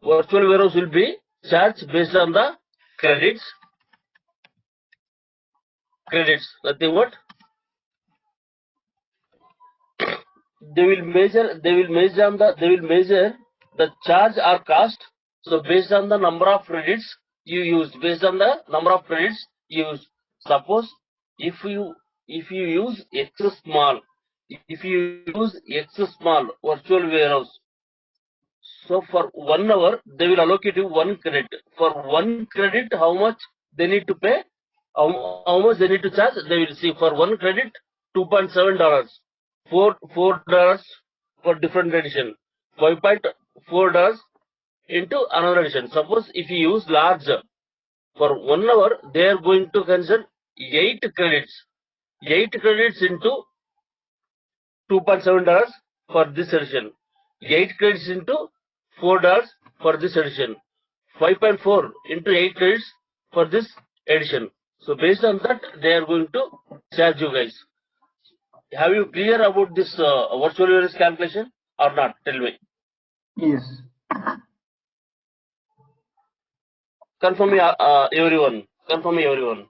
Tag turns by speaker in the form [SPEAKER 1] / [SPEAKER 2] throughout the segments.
[SPEAKER 1] virtual warehouse will be charged based on the credits. Nothing what? They will measure the charge or cost. So based on the number of credits you use, suppose if you use X small virtual warehouse, so for 1 hour they will allocate you 1 credit. For 1 credit, how much they need to pay? How much they need to charge? They will see for 1 credit $2.7, $4 for different edition, $5.4 into another edition. Suppose if you use large, for 1 hour they are going to consider 8 credits. 8 credits into $2.7 for this edition. 8 credits into $4 for this edition. 5.4 into 8 credits for this edition. So based on that, they are going to charge you guys. Have you clear about this virtual warehouse calculation or not? Tell me.
[SPEAKER 2] Yes.
[SPEAKER 1] Confirm me, everyone. Confirm me, everyone.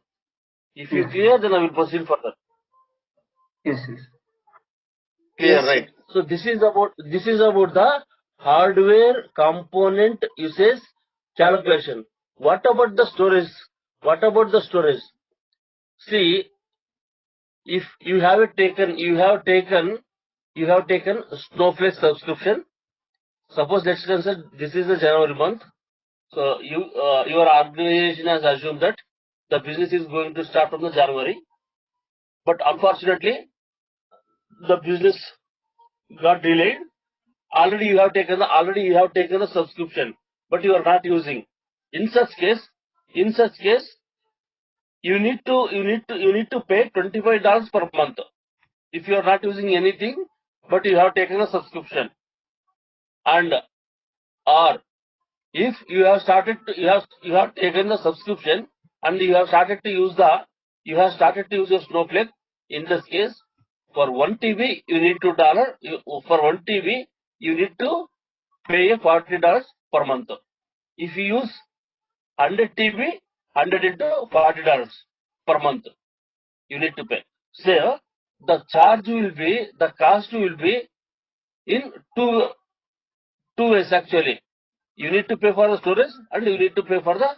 [SPEAKER 1] If you clear, then I will proceed further.
[SPEAKER 2] Yes.
[SPEAKER 1] Clear, yes, right? So this is about the hardware component usage calculation. What about the storage? See, if you have taken Snowflake subscription. Suppose let's consider this is the January month. So your organization has assumed that the business is going to start from the January, but unfortunately the business got delayed. Already you have taken the subscription, but you are not using. In such case, you need to pay $25 per month if you are not using anything, but you have taken a subscription. And or if you have taken the subscription and you have started to use your Snowflake. In this case, for 1 TB you need $2. For 1 TB you need to pay $40 per month. If you use 100 TB, 100 into $40 per month you need to pay. So the cost will be in two ways actually. You need to pay for the storage and you need to pay for the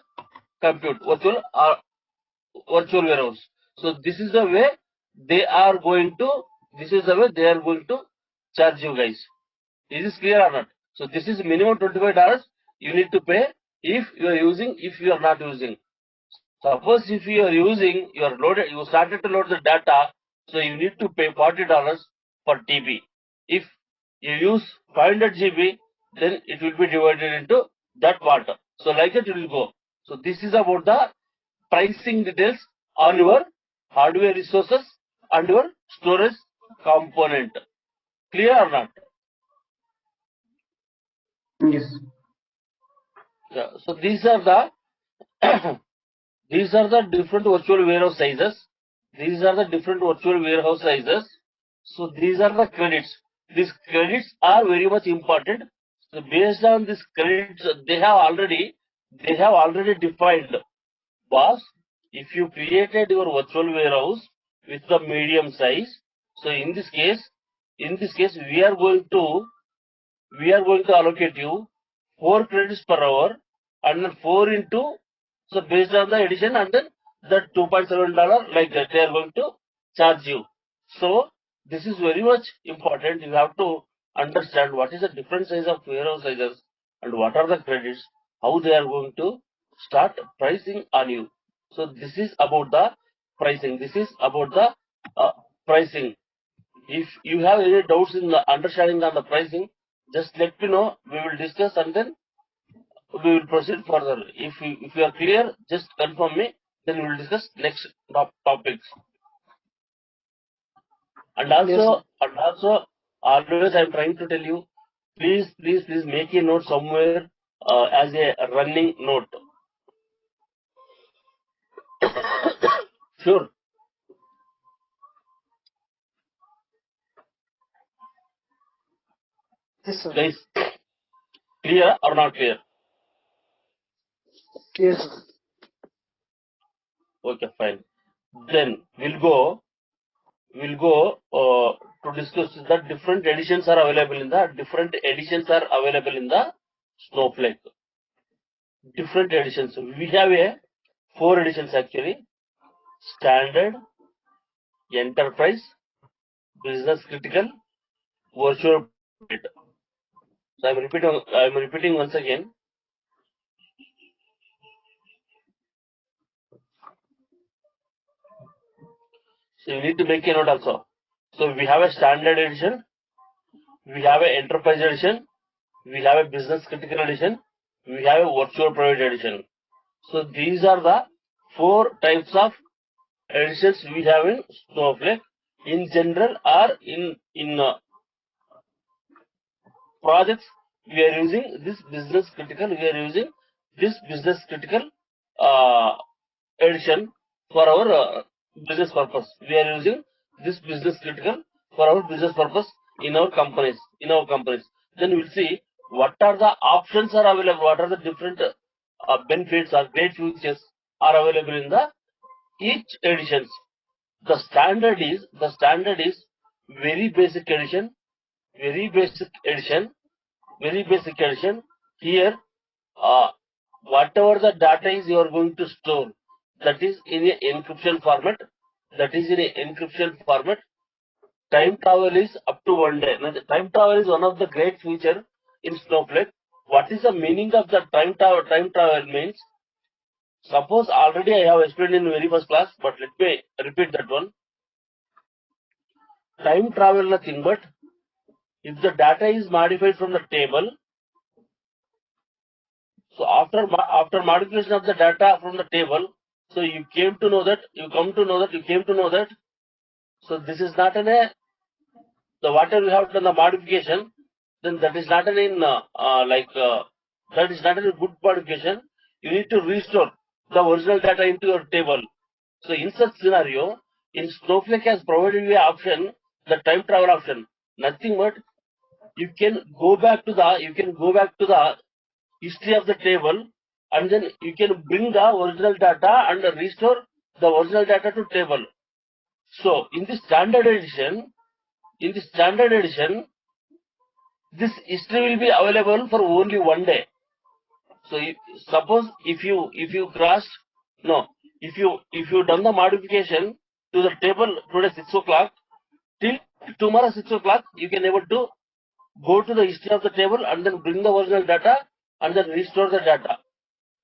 [SPEAKER 1] compute, virtual warehouse. So this is the way they are going to charge you guys. Is this clear or not? So this is minimum $25 you need to pay if you are using, if you are not using. Suppose if you are using, you started to load the data, so you need to pay $40 per TB. If you use 500 GB, then it will be divided into that part. So like that it will go. So this is about the pricing details on your hardware resources and your storage component. Clear or not?
[SPEAKER 2] Yes.
[SPEAKER 1] Yeah. So these are the different virtual warehouse sizes. So these are the credits. These credits are very much important. So based on these credits, they have already defined. Boss, if you created your virtual warehouse with the medium size, so in this case, we are going to allocate you 4 credits per hour, and then 4 into, so based on the edition, and then the $2.7 like that they are going to charge you. So this is very much important. You have to understand what is the different size of warehouse sizes and what are the credits, how they are going to start pricing on you. So this is about the pricing. If you have any doubts in the understanding on the pricing, just let me know. We will discuss and then we will proceed further. If you are clear, just confirm me. Then we will discuss next topics. And also, always I am trying to tell you, please make a note somewhere as a running note. Sure.
[SPEAKER 2] Yes, sir.
[SPEAKER 1] Guys, clear or not clear?
[SPEAKER 2] Yes, sir.
[SPEAKER 1] Okay, fine. Then we'll go to discuss that different editions are available in the Snowflake. Different editions. We have a 4 editions actually: standard, enterprise, business critical, virtual private. So I'm repeating once again. So you need to make a note also. So we have a standard edition, we have an enterprise edition, we have a business critical edition, we have a virtual private edition. So these are the 4 types of editions we have in Snowflake. In general or in projects, we are using this business critical. We are using this business critical uh, edition for our business purpose. We are using this business critical for our business purpose in our companies. Then we'll see what are the options are available. What are the different benefits or great features are available in the each editions. The standard is very basic edition. Very basic edition. Very basic edition. Here, whatever the data is you are going to store, that is in a encryption format. Time travel is up to 1 day. Now, the time travel is one of the great feature in Snowflake. What is the meaning of the time travel? Time travel means, suppose already I have explained in very first class, but let me repeat that one. Time travel nothing but if the data is modified from the table. So after modification of the data from the table, so you came to know that. So this is not the whatever you have done the modification, then that is not that is not a good modification. You need to restore the original data into your table. So in such scenario, in Snowflake has provided you a option, the time travel option. Nothing but you can go back to the history of the table, and then you can bring the original data and restore the original data to table. So in the standard edition, this history will be available for only 1 day. So suppose if you crossed, no, if you done the modification to the table today 6 o'clock, till tomorrow 6 o'clock, you can able to go to the history of the table and then bring the original data and then restore the data.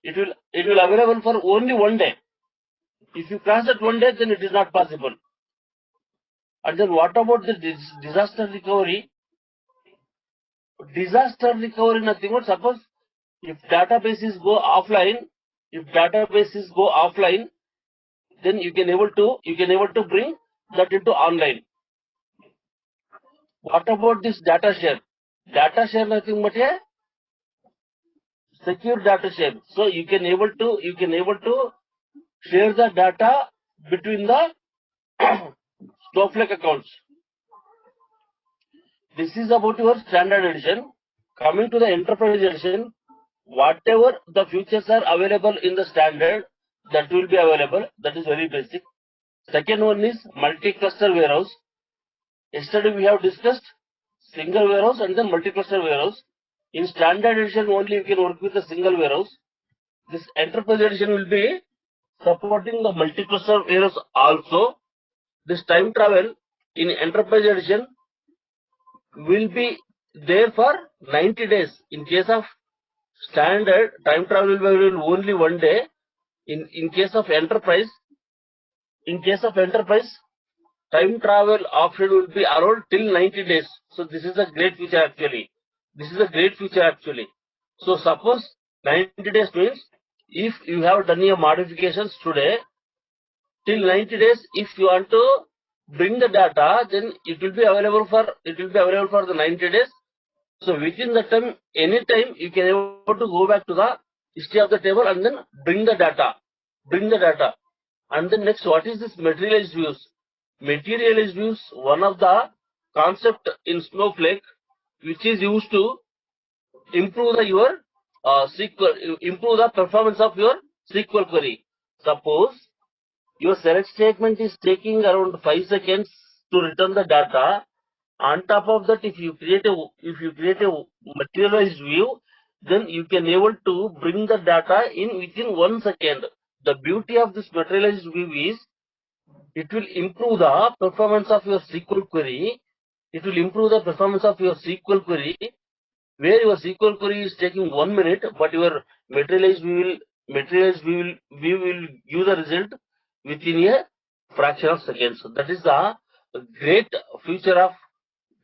[SPEAKER 1] It will available for only 1 day. If you cross that 1 day, then it is not possible. And then what about the disaster recovery? Disaster recovery nothing but suppose if databases go offline, then you can able to bring that into online. What about this data share? Data share nothing but a secure data share. So you can able to share the data between the Snowflake accounts. This is about your standard edition. Coming to the enterprise edition, whatever the features are available in the standard, that will be available. That is very basic. Second one is multi-cluster warehouse. Yesterday we have discussed single warehouse and then multi-cluster warehouse. In standard edition only you can work with a single warehouse. This enterprise edition will be supporting the multi-cluster warehouse also. This time travel in enterprise edition will be there for 90 days. In case of standard, time travel will be available only 1 day. In case of enterprise, time travel option will be around till 90 days. So this is a great feature actually. So suppose 90 days means if you have done your modifications today, till 90 days, if you want to bring the data, then it will be available for the 90 days. So within that time, any time you can able to go back to the history of the table and then bring the data. And then next, what is this materialized views? Materialized views, one of the concept in Snowflake which is used to improve your improve the performance of your SQL query. Suppose your select statement is taking around 5 seconds to return the data. On top of that, if you create a materialized view, then you can able to bring the data in within 1 second. The beauty of this materialized view is it will improve the performance of your SQL query. It will improve the performance of your SQL query, where your SQL query is taking 1 minute, but your materialized view will give the result within a fraction of seconds. So that is the great feature of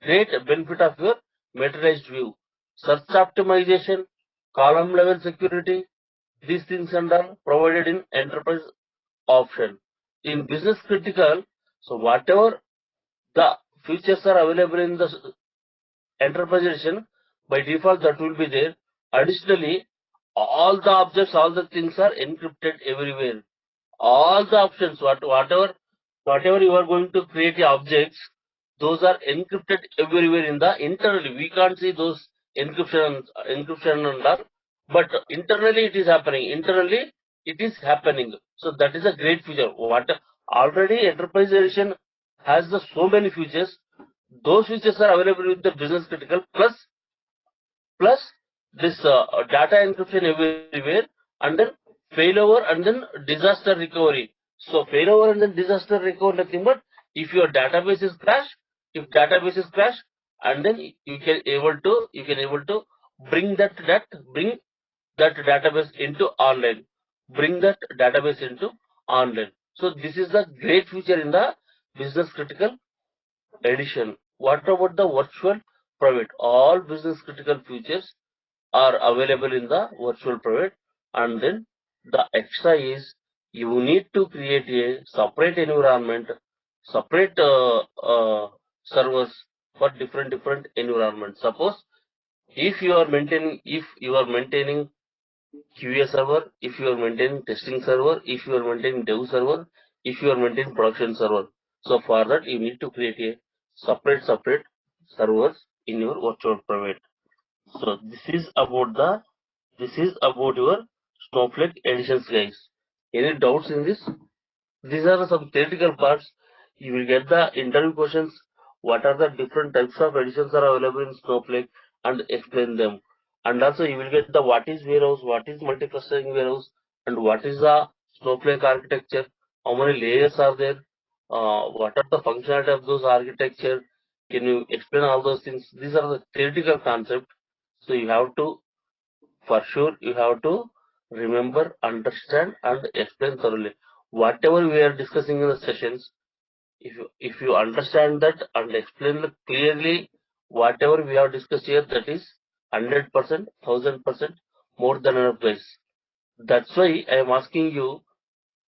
[SPEAKER 1] great benefit of your materialized view. Search optimization, column level security, these things and all provided in enterprise option. In business critical, so whatever the features are available in the enterprise edition, by default that will be there. Additionally, all the objects, all the things are encrypted everywhere. All the options, whatever you are going to create the objects, those are encrypted everywhere in the internally. We can't see those encryption and all, but internally it is happening. Internally it is happening. So that is a great feature. What already enterprise edition has the so many features. Those features are available with the business critical plus this data encryption everywhere, and then failover and then disaster recovery. So failover and then disaster recovery nothing but if your database is crashed, and then you can able to bring bring that database into online. Bring that database into online. So this is the great feature in the business critical edition. What about the virtual private? All business critical features are available in the virtual private, and then the extra is you need to create a separate environment, separate servers for different environments. Suppose if you are maintaining QA server, if you are maintaining testing server, if you are maintaining dev server, if you are maintaining production server, so for that you need to create a separate servers in your virtual private. So this is about your Snowflake editions, guys. Any doubts in this? These are some theoretical parts. You will get the interview questions. What are the different types of editions are available in Snowflake and explain them. And also you will get the what is warehouse, what is multi-clustering warehouse, and what is the Snowflake architecture, how many layers are there, what are the functionality of those architecture. Can you explain all those things? These are the theoretical concepts. So you have to, for sure, you have to remember, understand, and explain thoroughly. Whatever we are discussing in the sessions, if you understand that and explain it clearly, whatever we have discussed here, that is 100%, 1000% more than enough, guys. That's why I am asking you.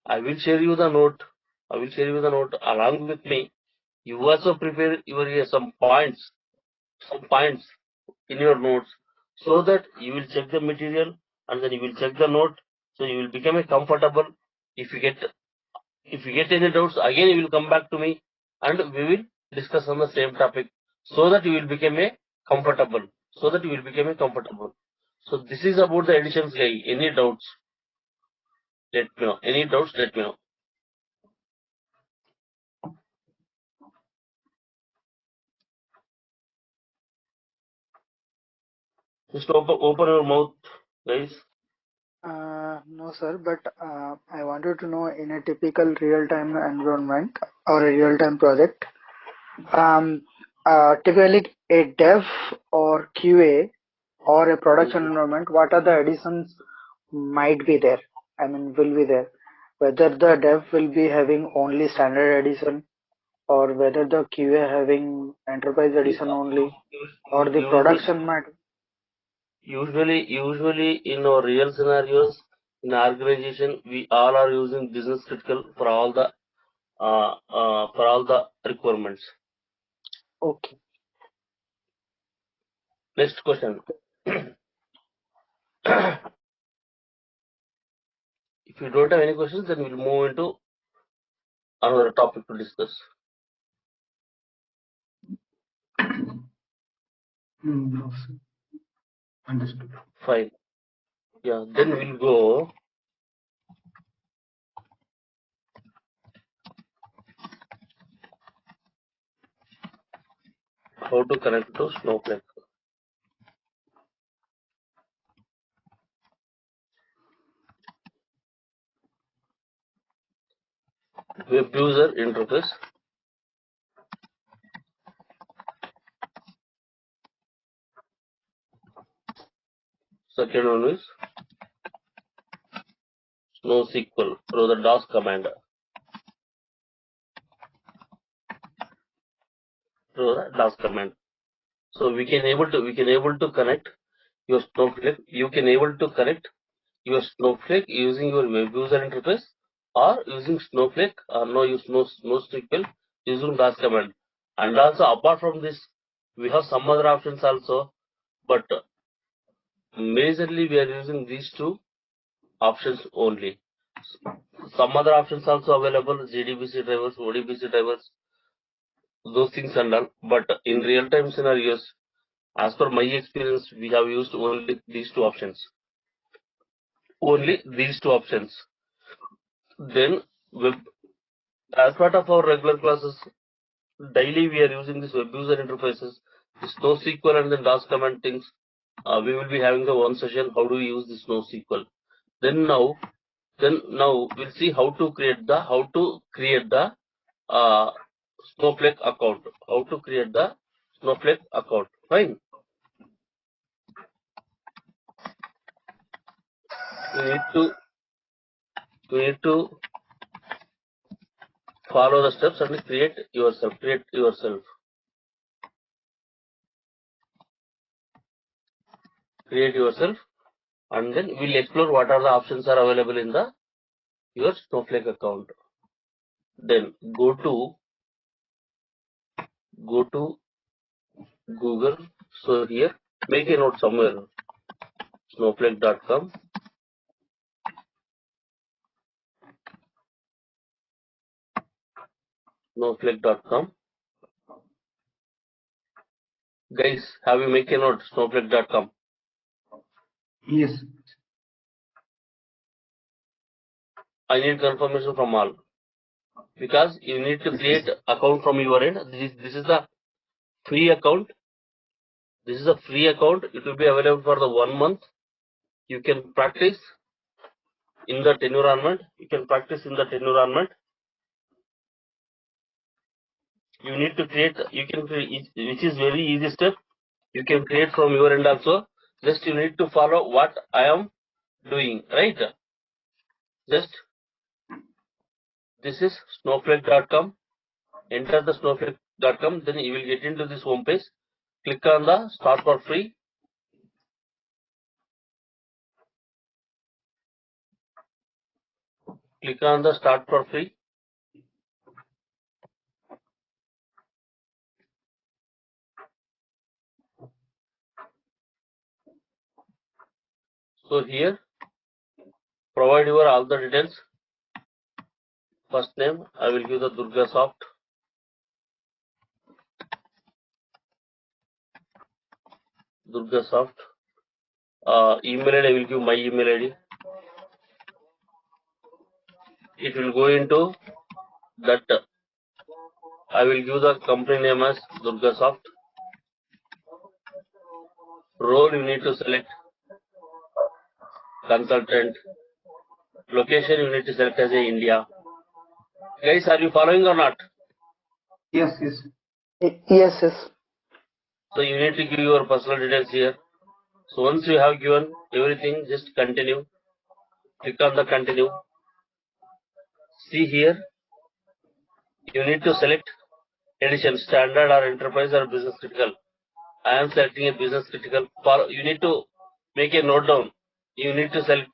[SPEAKER 1] I will share you the note. I will share you the note along with me. You also prepare your some points in your notes, so that you will check the material and then you will check the note, so you will become a comfortable. If you get any doubts, again you will come back to me and we will discuss on the same topic, so that you will become a comfortable. So this is about the editions, guy. Any doubts, let me know. Any doubts, let me know. Just open your mouth, guys.
[SPEAKER 3] No, sir, but I wanted to know in a typical real-time environment or a real-time project, um, typically a dev or QA or a production
[SPEAKER 1] Mhm.
[SPEAKER 3] environment, what are the additions might be there? I mean, will be there. Whether the dev will be having only standard edition or whether the QA having enterprise edition only or the
[SPEAKER 1] Usually,
[SPEAKER 3] production might.
[SPEAKER 1] usually in our real scenarios in organization, we all are using business critical for all the requirements.
[SPEAKER 3] Okay.
[SPEAKER 1] Next question. If you don't have any questions, then we'll move into another topic to discuss.
[SPEAKER 2] No, sir. Understood.
[SPEAKER 1] Fine. Yeah, then we'll go how to connect to Snowflake. Web user interface. Second one is NoSQL through the DOS command. Through the DOS command. So we can able to connect your Snowflake. You can able to connect your Snowflake using your web user interface or using Snowflake or no use NoSQL using DOS command. And also apart from this, we have some other options also, but majorly we are using these two options only. Some other options also available, JDBC drivers, ODBC drivers, those things and all. But in real time scenarios, as per my experience, we have used only these two options. Only these two options. Then, as part of our regular classes, daily we are using this web user interfaces, this NoSQL and then DOS command things. We will be having the one session, how do we use this NoSQL. Then now we'll see how to create the Snowflake account. How to create the Snowflake account. Fine. You need to follow the steps and create yourself. And then we'll explore what are the options are available in your Snowflake account. Then go to Google. So here, make a note somewhere. Snowflake.com. Snowflake.com. Guys, have you make a note? Snowflake.com.
[SPEAKER 2] Yes.
[SPEAKER 1] I need confirmation from all, because you need to create account from your end. This is the free account. This is a free account. It will be available for the 1 month. You can practice in that environment. You need to create. Which is very easy step. You can create from your end also. Just you need to follow what I am doing, right? Just this is snowflake.com. Enter the snowflake.com. Then you will get into this home page. Click on the start for free. Click on the start for free. So here, provide your all the details. First name, I will give the Durga Soft. Email ID, I will give my email ID. It will go into that. I will give the company name as Durga Soft. Role you need to select consultant. Location you need to select as a India. Guys, are you following or not?
[SPEAKER 2] Yes.
[SPEAKER 3] Yes.
[SPEAKER 1] So you need to give your personal details here. So once you have given everything, just continue. Click on the continue. See here, you need to select edition, standard or enterprise or business critical. I am selecting a business critical. You need to make a note down. You need to select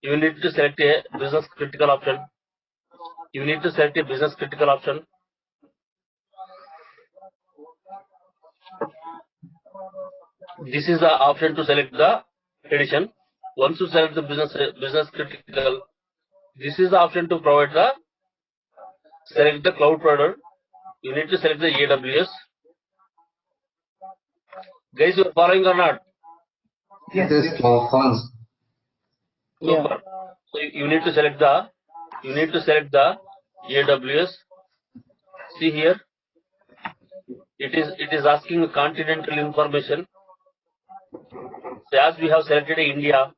[SPEAKER 1] a business critical option. This is the option to select the edition. Once you select the business critical, this is the option to select the cloud provider. You need to select the AWS. Guys, you are following or not?
[SPEAKER 2] Yes, yes, funds.
[SPEAKER 3] Yeah.
[SPEAKER 1] Super. So you need to select the AWS. See here, it is asking continental information. So as we have selected India,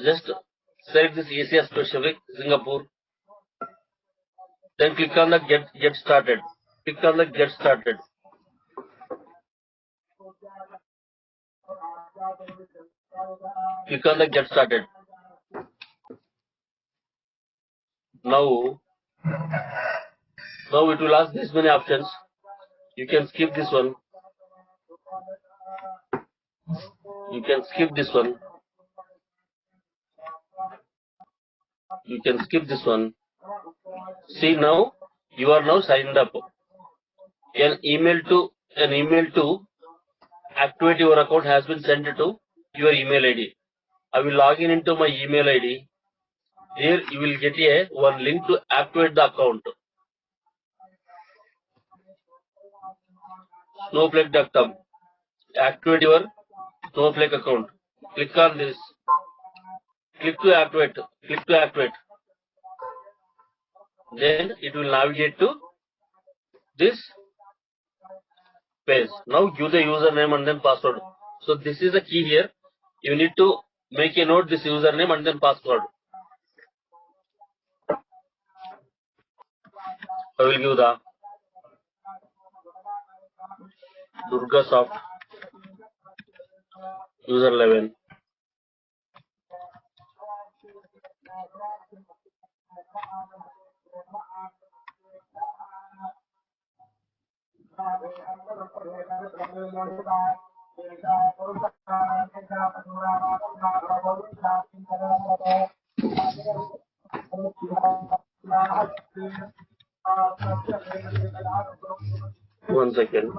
[SPEAKER 1] just select this Asia Pacific, Singapore. Then click on the get started. Click on the get started. Click on the get started. Now it will ask this many options. You can skip this one. You can skip this one. You can skip this one. See, now you are now signed up. An email to activate your account has been sent to your email ID. I will log in into my email ID. Here you will get one link to activate the account. Snowflake.com. Activate your Snowflake account. Click on this. Click to activate. Click to activate. Then it will navigate to this page. Now give the username and then password. So this is the key here. You need to make a note this username and then password. I will give the Durga soft user 11. One second.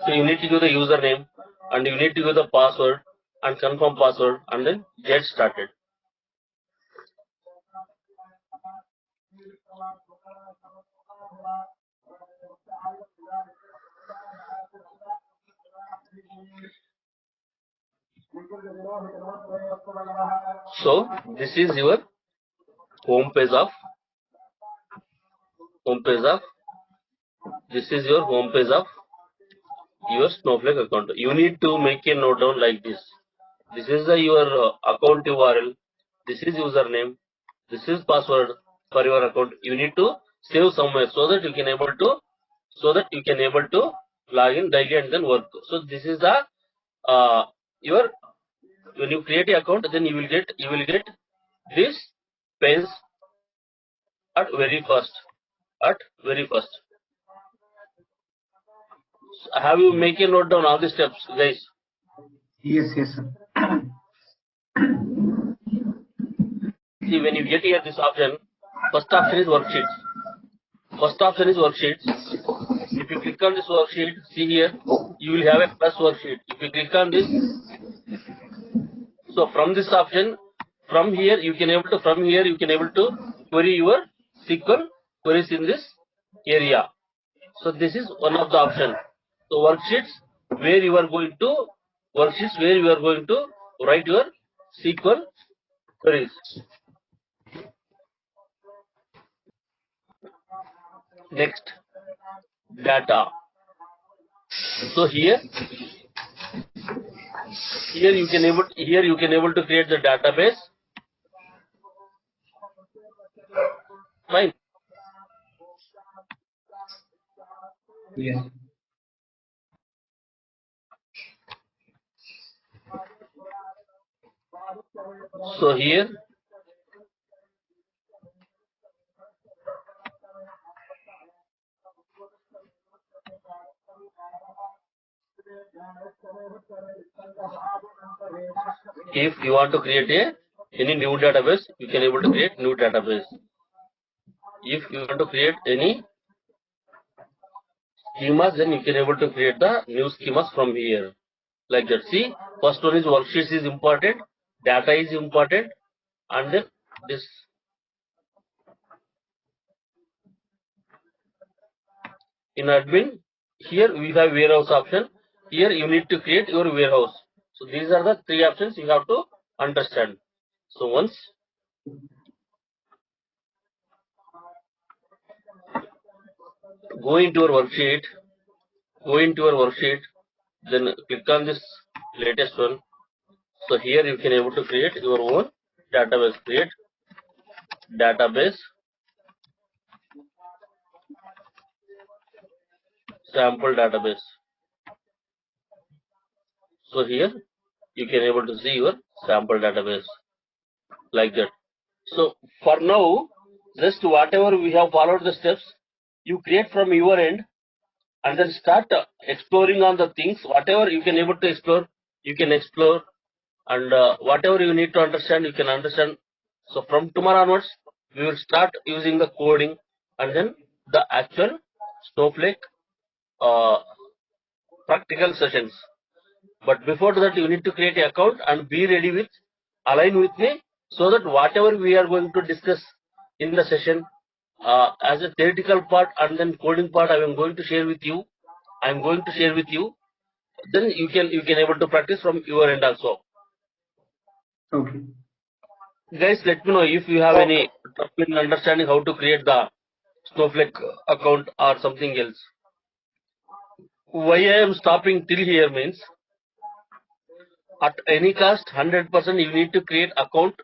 [SPEAKER 1] So you need to give the username and you need to give the password and confirm password and then get started. So this is your home page of this is your home page of your Snowflake account. You need to make a note down like this. This is your account URL. This is username. This is password for your account. You need to save somewhere so that you can able to log in daily and then work. So this is the your when you create an account, then you will get this page at very first. Have you make a note down all the steps, guys?
[SPEAKER 2] Yes, yes, sir.
[SPEAKER 1] See, when you get here this option, first option is worksheets. If you click on this worksheet, see here, you will have a plus worksheet. If you click on this, so from this option, from here you can able to query your SQL queries in this area. So this is one of the option. So worksheets where you are going to write your SQL queries. Next, data. So here you can able to create the database. Fine.
[SPEAKER 2] Yes.
[SPEAKER 1] So here, if you want to create any new database, you can able to create new database. If you want to create any schemas, then you can able to create the new schemas from here. Like that. See, first one is worksheets is important, data is important, and then this in admin. Here we have warehouse option. Here you need to create your warehouse. So these are the three options you have to understand. So once go into your worksheet, then click on this latest one. So here you can able to create your own database. Create database, sample database. So here you can able to see your sample database like that. So for now, just whatever we have followed the steps, you create from your end and then start exploring on the things. Whatever you can able to explore, you can explore, and whatever you need to understand, you can understand. So from tomorrow onwards, we will start using the coding and then the actual Snowflake uh, practical sessions. But before that, you need to create an account and be ready with, align with me, so that whatever we are going to discuss in the session, as a theoretical part and then coding part, I am going to share with you. I am going to share with you. Then you can able to practice from your end also.
[SPEAKER 2] Okay.
[SPEAKER 1] Guys, let me know if you have
[SPEAKER 3] Okay.
[SPEAKER 1] any trouble in understanding how to create the Snowflake account or something else. Why I am stopping till here means, at any cost, 100% you need to create account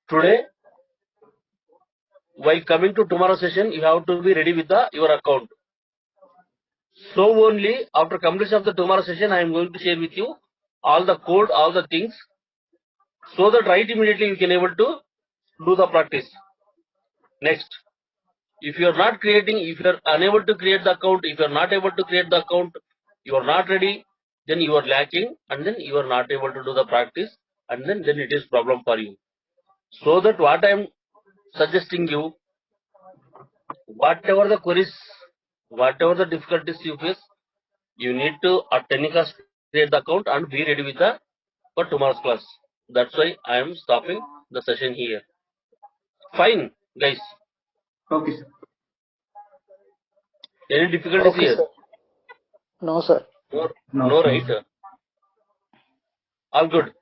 [SPEAKER 1] today. While coming to tomorrow session, you have to be ready with your account. So only after completion of the tomorrow session, I am going to share with you all the code, all the things, so that right immediately you can able to do the practice. Next, if you are not creating, if you are unable to create the account, if you are not able to create the account, you are not ready, then you are lacking, and then you are not able to do the practice, and then it is problem for you. So that what I am suggesting you, whatever the queries, whatever the difficulties you face, you need to at any cost create the account and be ready with the for tomorrow's class. That's why I am stopping the session here. Fine, guys.
[SPEAKER 2] Okay, sir.
[SPEAKER 1] Any difficulties
[SPEAKER 3] Okay,
[SPEAKER 1] here?
[SPEAKER 3] sir. No, sir.
[SPEAKER 1] No,
[SPEAKER 2] No,
[SPEAKER 1] no,
[SPEAKER 2] no,
[SPEAKER 1] right?
[SPEAKER 2] sir.
[SPEAKER 1] All good.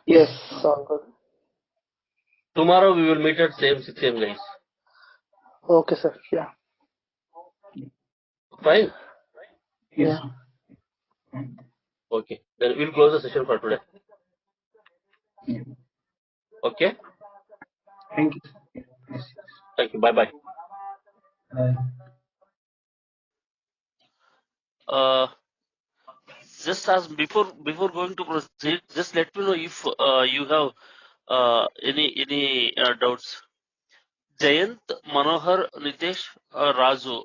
[SPEAKER 3] Yes,
[SPEAKER 2] Yes.
[SPEAKER 3] all good.
[SPEAKER 1] Tomorrow we will meet at same 6 a.m. guys.
[SPEAKER 3] Okay, sir. Yeah.
[SPEAKER 1] Fine.
[SPEAKER 2] Yes,
[SPEAKER 3] Yeah.
[SPEAKER 2] sir.
[SPEAKER 1] Okay. Then we'll close the session for today.
[SPEAKER 2] Yeah.
[SPEAKER 1] Okay.
[SPEAKER 2] Thank you, sir. Yes, yes.
[SPEAKER 1] Thank you. Bye bye.
[SPEAKER 2] Uh,
[SPEAKER 1] Uh, just as before going to proceed, just let me know if you have any doubts. Jayant, Manohar, Nitesh, Raju,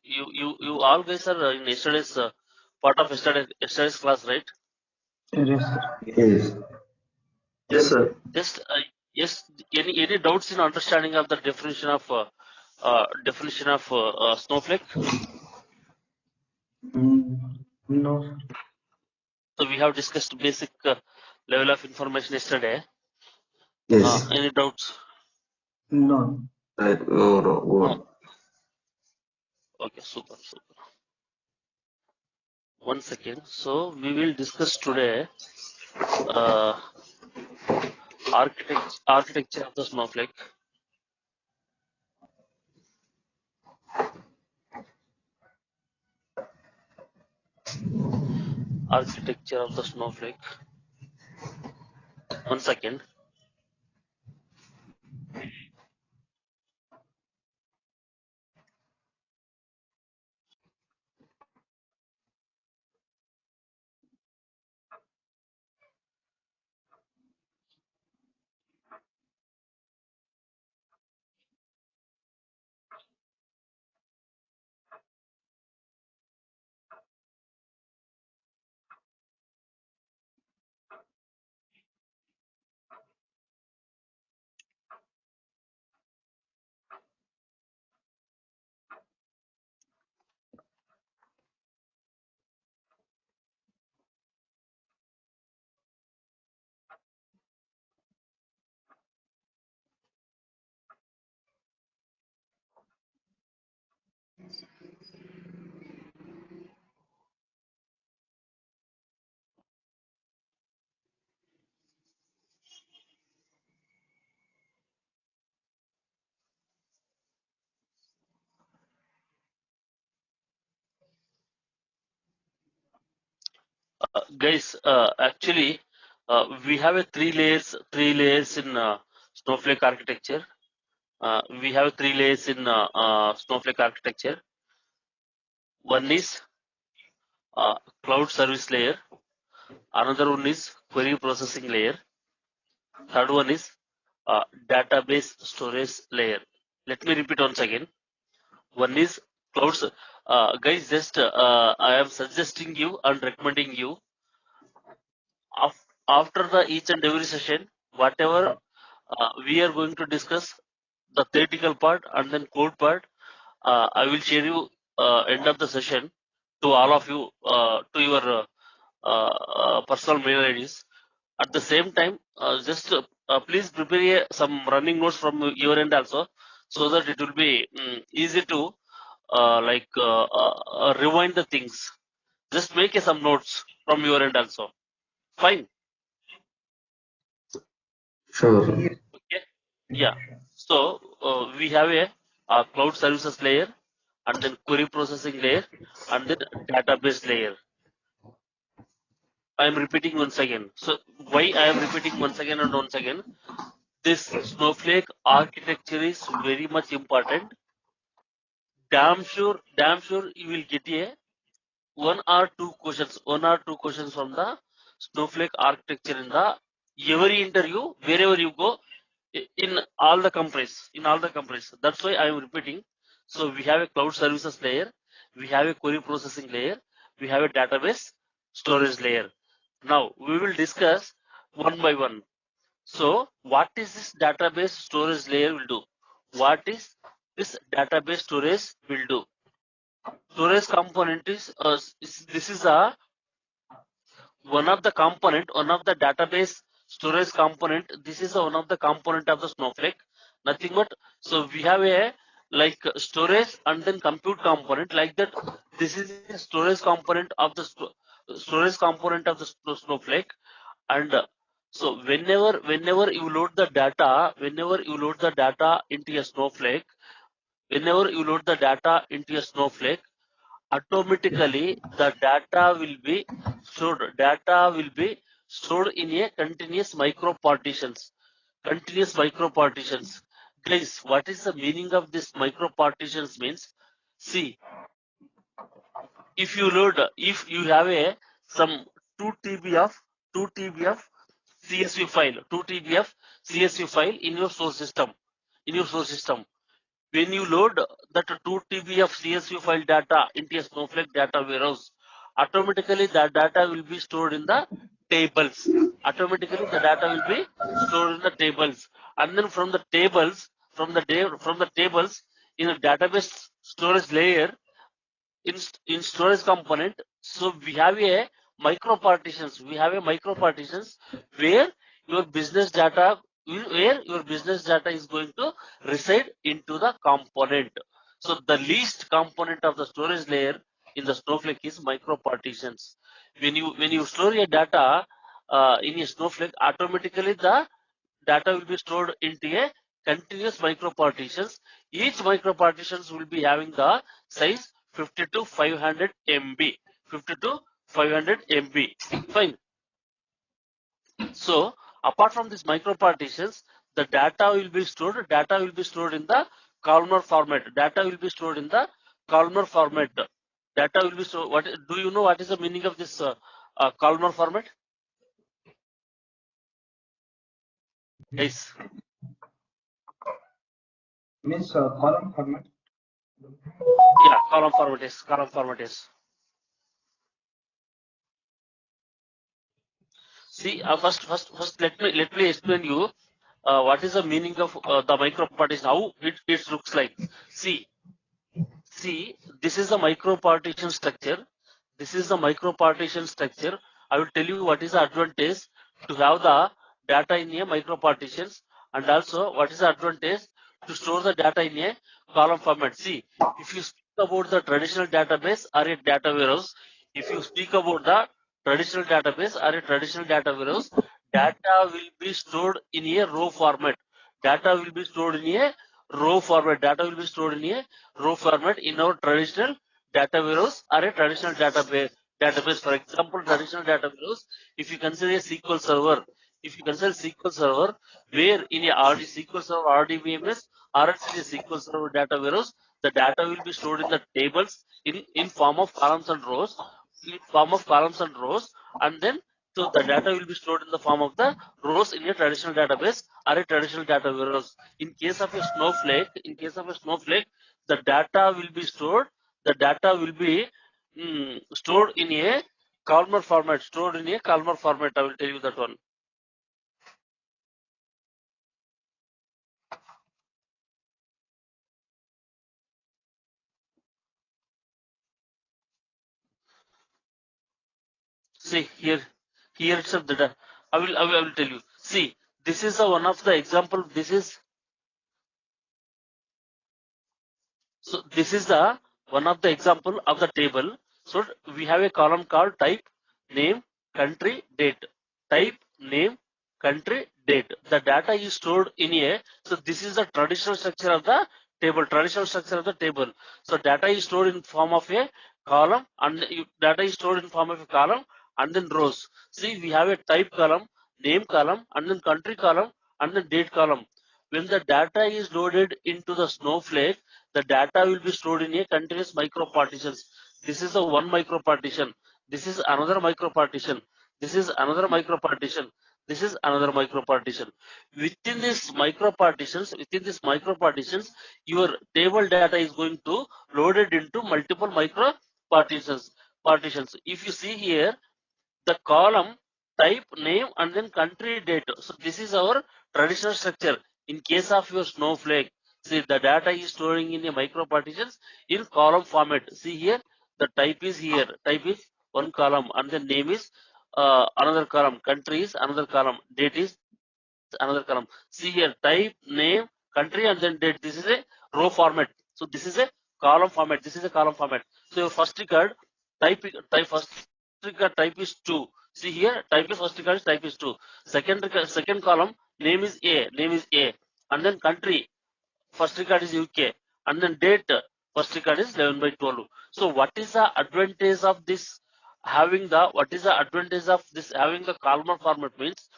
[SPEAKER 1] you all guys are in yesterday's part of yesterday's class, right?
[SPEAKER 2] yes, sir.
[SPEAKER 4] Yes. Yes, sir.
[SPEAKER 1] Just yes, any doubts in understanding of the definition of Snowflake?
[SPEAKER 2] No, sir.
[SPEAKER 1] So we have discussed basic level of information yesterday.
[SPEAKER 4] Yes.
[SPEAKER 1] Any doubts?
[SPEAKER 2] No.
[SPEAKER 4] Right. No, no,
[SPEAKER 1] No.
[SPEAKER 4] what?
[SPEAKER 1] Okay, super. One second. So we will discuss today uh, architecture of the Snowflake. Architecture of the Snowflake. One second. Guys, actually, we have a three layers in Snowflake architecture. We have three layers in Snowflake architecture. One is cloud service layer. Another one is query processing layer. Third one is database storage layer. Let me repeat once again. One is clouds. Guys, just I am suggesting you and recommending you after the each and every session, whatever we are going to discuss, the theoretical part and then code part, I will share you end of the session to all of you to your personal mail IDs. At the same time, just please prepare some running notes from your end also, so that it will be easy to rewind the things. Just make some notes from your end also. Fine.
[SPEAKER 4] Sure.
[SPEAKER 1] Okay. Yeah. So we have a cloud services layer, and then query processing layer, and then database layer. I am repeating once again. So why I am repeating once again and once again? This Snowflake architecture is very much important. Damn sure you will get a one or two questions from the Snowflake architecture in the every interview, wherever you go, in all the companies. That's why I am repeating. So we have a cloud services layer, we have a query processing layer, we have a database storage layer. Now we will discuss one by one. So what is this database storage layer will do? What is this database storage will do? Storage component this is a one of the database storage component. This is one of the component of the Snowflake. Nothing but, so we have a like storage and then compute component like that. This is a storage component of the Snowflake. And so whenever you load the data, into a Snowflake, automatically the data will be stored in a continuous micro partitions. Guys, what is the meaning of this micro partitions means? See, if you have a some 2 TB of 2 TB of CSV file, 2 TB of CSV file in your source system, when you load that 2 TB of CSV file data into a Snowflake data warehouse, automatically that data will be stored in the tables. And then from the tables, in a database storage layer, in storage component, so we have a micro partitions. Where your business data is going to reside into the component. So the least component of the storage layer in the Snowflake is micro partitions. When you store your data in a Snowflake, automatically the data will be stored into a continuous micro partitions. Each micro partitions will be having the size 50 to 500 MB. Fine. So apart from these micro partitions, the data will be stored in the columnar format. Data will be stored. What do you know? What is the meaning of this columnar format? Yes.
[SPEAKER 2] Means column format.
[SPEAKER 1] Yeah, column format is. See, first, let me explain you what is the meaning of the micro partition. How it looks like. See, this is the micro partition structure. I will tell you what is the advantage to have the data in a micro partitions, and also what is the advantage to store the data in a column format. See, if you speak about the traditional database or a data warehouse, data will be stored in a row format. In our traditional data warehouse or a traditional database. For example, traditional database, if you consider a SQL server, where in a RD SQL server RDBMS or else in a SQL server data warehouse, the data will be stored in the tables in form of columns and rows, and then so the data will be stored in the form of the rows in a traditional database or a traditional data warehouse. In case of a Snowflake, the data will be stored. The data will be stored in a columnar format. I will tell you that one. See here itself the data. I will tell you. See, this is one of the example. This is the one of the example of the table. So we have a column called type, name, country, date. Type, name, country, date. The data is stored in a. So this is the traditional structure of the table. So data is stored in form of a column, and then rows. See, we have a type column, name column, and then country column, and then date column. When the data is loaded into the Snowflake, the data will be stored in a continuous micro partitions. This is a one micro partition. This is another micro partition. This is another micro partition. This is another micro partition. Within this micro partitions, your table data is going to loaded into multiple micro partitions. If you see here, the column type, name, and then country, date. So this is our traditional structure. In case of your Snowflake, see, the data is storing in a micro partitions in column format. See here, the type is here. Type is one column, and then name is another column. Country is another column. Date is another column. See here, type, name, country, and then date. This is a row format. So this is a column format. So your first record first record type is 2. See here, type is first record type is 2. Second column name is A, and then country first record is UK, and then date first record is 11/12. So what is the advantage of this having the columnar format means,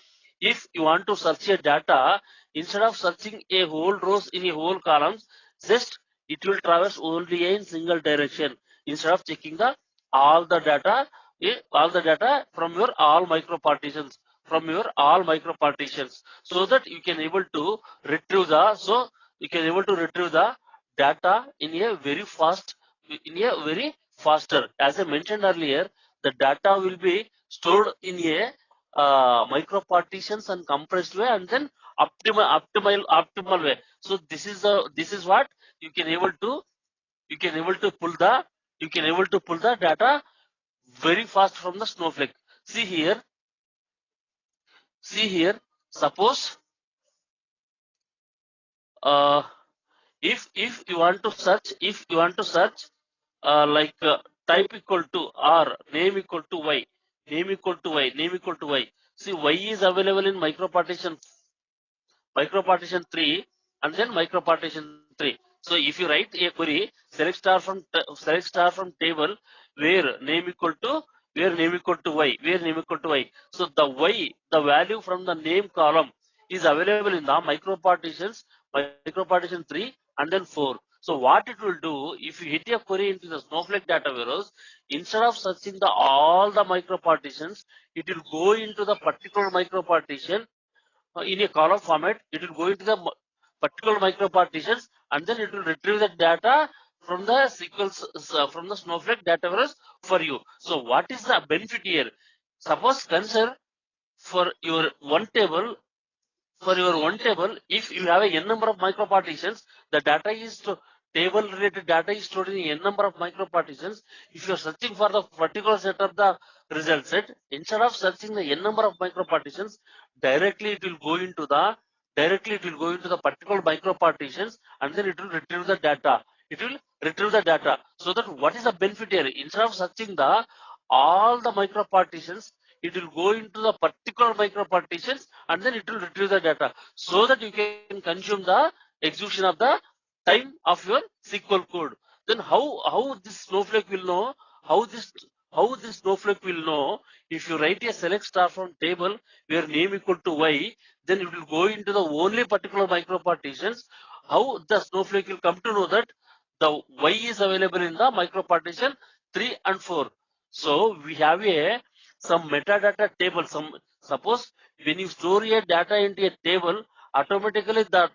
[SPEAKER 1] if you want to search a data, instead of searching a whole rows in a whole columns, just it will traverse only in single direction instead of checking the all the data from your all micro partitions, so that you can able to retrieve the data in a very faster. As I mentioned earlier, the data will be stored in a micro partitions and compressed way, and then optimal way. So this is what you can able to pull the data very fast from the Snowflake. See here, suppose if you want to search like type equal to or name equal to y. See, y is available in micro partition 3, and then micro partition 3. So if you write a query, select star from table where name equal to y. So the value from the name column is available in the micro partition 3, and then 4. So what it will do, if you hit a query into the Snowflake data warehouse, instead of searching all the micro partitions, it will go into the particular micro partition in a column format. It will go into the particular micro partitions, and then it will retrieve the data from the from the Snowflake data warehouse for you. So what is the benefit here? Suppose consider for your one table, if you have a n number of micro partitions, the data is table related data is stored in n number of micro partitions. If you are searching for the particular set of the result set, instead of searching the n number of micro partitions, directly it will go into the particular micro partitions, and then it will retrieve the data. So that what is the benefit here? Instead of searching the all the micro partitions, it will go into the particular micro partitions, and then it will retrieve the data, so that you can consume the execution of the time of your SQL code. Then how this Snowflake will know how how this snowflake will know? If you write a select star from table where name equal to y, then it will go into the only particular micro partitions. How the snowflake will come to know that the y is available in the micro partition 3 and 4. So we have some metadata table. Suppose when you store a data into a table, automatically the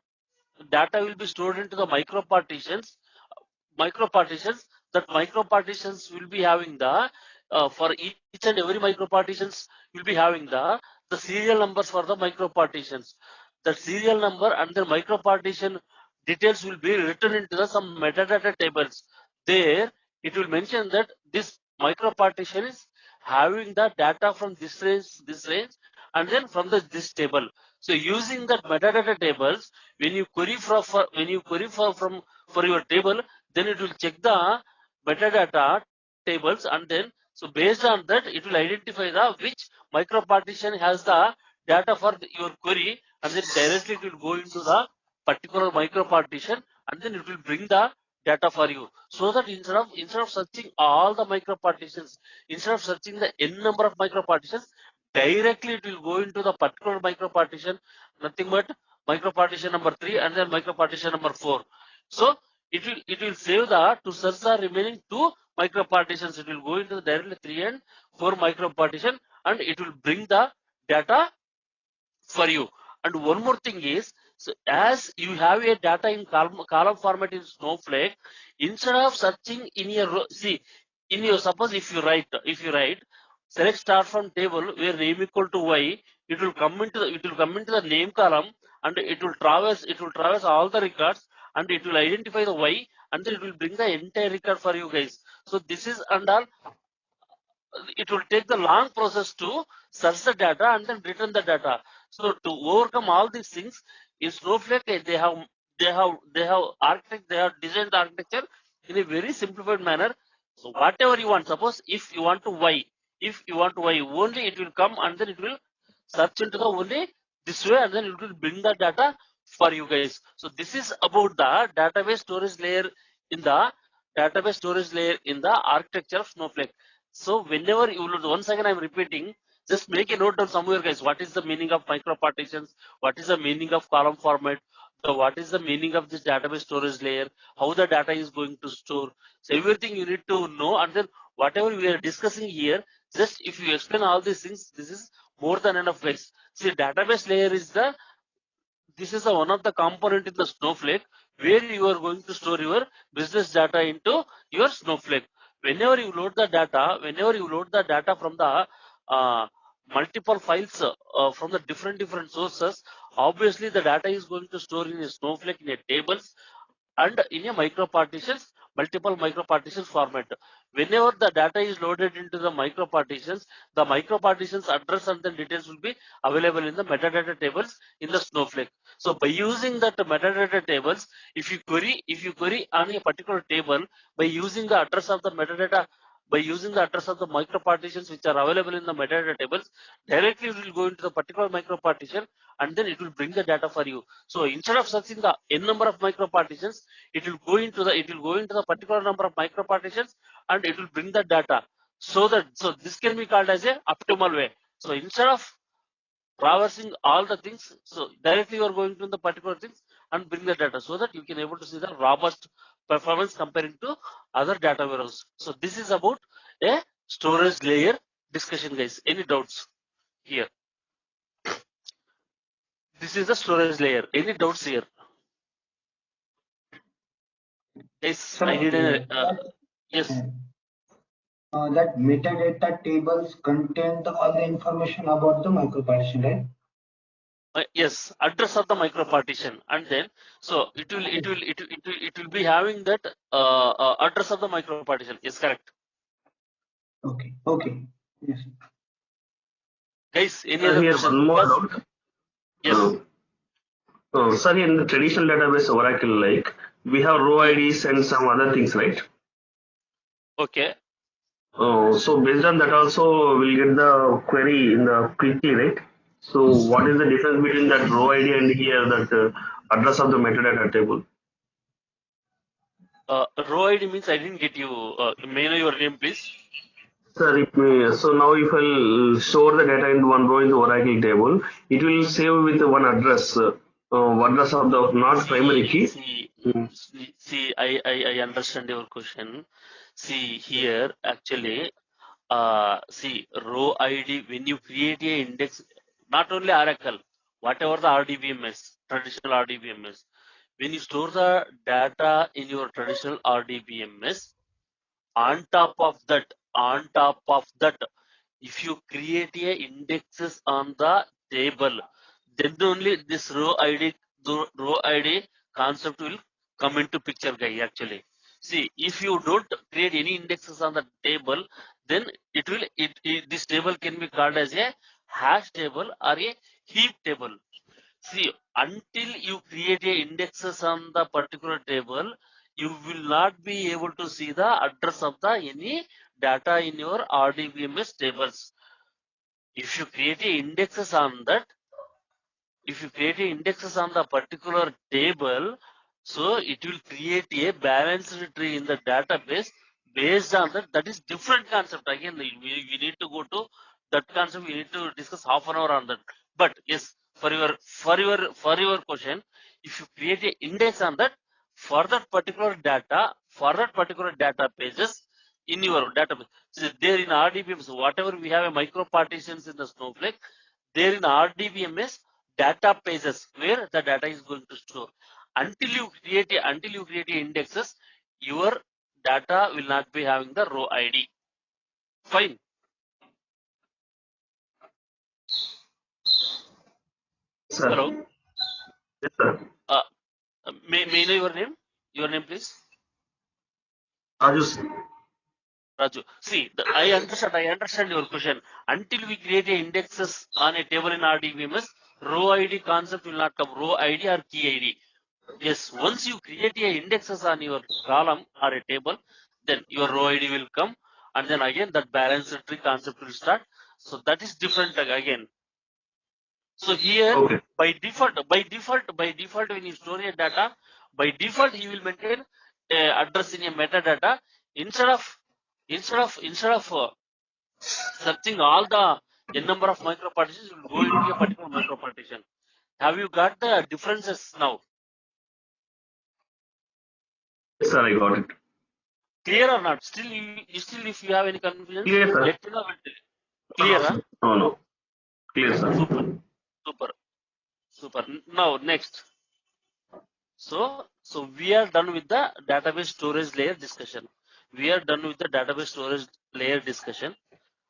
[SPEAKER 1] data will be stored into the micro partitions. That micro partitions will be having the for each and every micro partitions will be having the serial numbers for the micro partitions. The serial number and the micro partition details will be written into the some metadata tables. There it will mention that this micro partition is having the data from this range, and then from this table. So using that metadata tables, when you query for your table, then it will check the metadata tables, and then so based on that it will identify the which micro partition has the data for your query, and then directly it will go into the particular micro partition, and then it will bring the data for you. So that instead of searching all the micro partitions, instead of searching the n number of micro partitions, directly it will go into the particular micro partition, nothing but micro partition number 3 and then micro partition number 4. So it will save the to search the remaining 2 micro partitions. It will go into the directly 3 and 4 micro partition, and it will bring the data for you. And one more thing is, so as you have a data in column format in Snowflake, instead of searching in your suppose if you write select star from table where name equal to y, it will come into the name column, and it will traverse all the records, and it will identify the y, and then it will bring the entire record for you guys. So this is and all. It will take the long process to search the data and then return the data. So to overcome all these things, in Snowflake they have designed the architecture in a very simplified manner. So whatever you want, suppose if you want to y, only it will come and then it will search into the only this way, and then it will bring the data for you guys. So this is about the database storage layer in the architecture of Snowflake. So whenever you will, once again I'm repeating, just make a note down somewhere, guys. What is the meaning of micro partitions? What is the meaning of column format? So what is the meaning of this database storage layer? How the data is going to store? So everything you need to know, and then whatever we are discussing here, just if you explain all these things, this is more than enough, guys. See, database layer is one of the component in the Snowflake where you are going to store your business data into your Snowflake. Whenever you load the data from the multiple files from the different sources, obviously the data is going to store in a Snowflake in a tables and in a multiple micro partitions format. Whenever the data is loaded into the micro partitions address and the details will be available in the metadata tables in the Snowflake. So by using that metadata tables, if you query on a particular table by using the address of the metadata, by using the address of the micro partitions which are available in the metadata tables, directly it will go into the particular micro partition, and then it will bring the data for you. So instead of searching the n number of micro partitions, it will go into the particular number of micro partitions, and it will bring the data. So this can be called as a optimal way. So instead of traversing all the things, so directly you are going to the particular things and bring the data, so that you can able to see the robust performance comparing to other data warehouse. So this is about a storage layer discussion, guys. Any doubts here? This is the storage layer. Any doubts here? Yes, I need yes.
[SPEAKER 2] That metadata tables contain all the information about the micropartition, right?
[SPEAKER 1] Yes, address of the micro partition, and then so it will be having that address of the micro partition. Yes, correct.
[SPEAKER 2] Okay. Yes.
[SPEAKER 1] Guys, any other
[SPEAKER 4] Here
[SPEAKER 1] question?
[SPEAKER 4] one more doubt.
[SPEAKER 1] Yes.
[SPEAKER 4] Sir, in the traditional database Oracle, like we have row IDs and some other things, right?
[SPEAKER 1] Okay.
[SPEAKER 4] So based on that also we'll get the query in the quickly, right? So what is the difference between that row ID and here that address of the metadata table?
[SPEAKER 1] Row ID means I didn't get you. May I know your name, please?
[SPEAKER 4] Sir, so now if I'll store the data in one row in the Oracle table, it will save with one address, address of the not primary key.
[SPEAKER 1] I understand your question. See here, actually, see row ID when you create a index, not only Oracle, whatever the RDBMS, traditional RDBMS, when you store the data in your traditional RDBMS, on top of that, if you create a indexes on the table, then only this row ID concept will come into picture, guy. Actually, see, if you don't create any indexes on the table, then this table can be called as a hash table or a heap table. See, until you create a indexes on the particular table, you will not be able to see the address of the any data in your RDBMS tables. If you create a indexes on that, if you create a indexes on the particular table, so it will create a balanced tree in the database based on that. That is different concept. Again, we need to go to that concept. We need to discuss half an hour on that. But yes, for your question, if you create a index on that, for that particular data pages in your database, so there in RDBMS, whatever we have a micro partitions in the Snowflake, there in RDBMS data pages where the data is going to store. Until you create indexes, your data will not be having the row ID. Fine.
[SPEAKER 4] Sir.
[SPEAKER 1] Hello.
[SPEAKER 4] Yes, sir.
[SPEAKER 1] May I know your name? Your name, please.
[SPEAKER 4] Raju.
[SPEAKER 1] Raju. See, I understand your question. Until we create a indexes on a table in RDBMS, row ID concept will not come. Row ID or key ID. Yes, once you create a indexes on your column or a table, then your row ID will come, and then again that balanced tree concept will start. So that is different again. So here,
[SPEAKER 4] Okay.
[SPEAKER 1] by default, when you store your data, by default he will maintain address in a metadata instead of searching all the n number of micro partitions, you will go into a particular micro partition. Have you got the differences now?
[SPEAKER 4] Yes, sir, I got it.
[SPEAKER 1] Clear or not? Still, if you have any confusion,
[SPEAKER 4] Clear, sir.
[SPEAKER 1] let me know. Clear, huh?
[SPEAKER 4] No. Clear, sir.
[SPEAKER 1] Super. Now next. So we are done with the database storage layer discussion.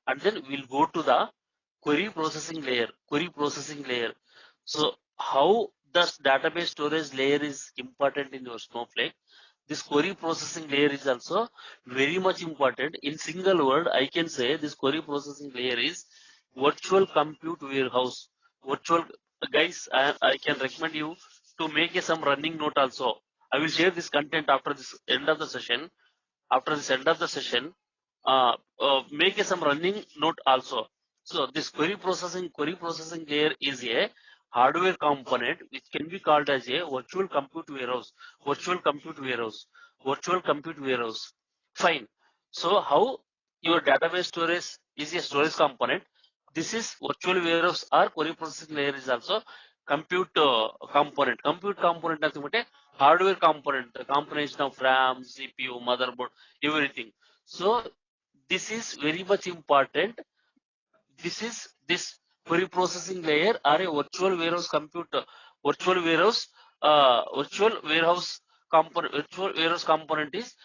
[SPEAKER 1] And then we'll go to the query processing layer. So how does database storage layer is important in your Snowflake? This query processing layer is also very much important. In single word, I can say this query processing layer is virtual compute warehouse. Guys, I can recommend you to make some running note also. I will share this content after this end of the session. Make some running note also. So this query processing layer is a hardware component which can be called as a virtual compute warehouse. Fine. So how your database storage is a storage component. This is virtual warehouse or query processing layer is also compute component. Compute component as hardware component, the combination of RAM, CPU, motherboard, everything. So this is very much important. This query processing layer or a virtual warehouse component is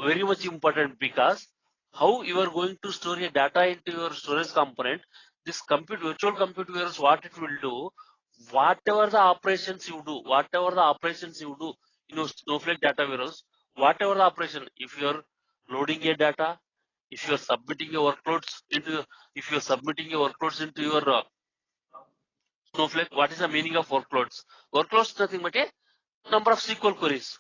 [SPEAKER 1] very much important, because how you are going to store your data into your storage component. This virtual compute warehouse, what it will do, whatever the operations you do in your Snowflake data warehouse, whatever the operation, if you are loading your data, if you are submitting your workloads into your Snowflake, what is the meaning of workloads? Workloads nothing but a number of SQL queries.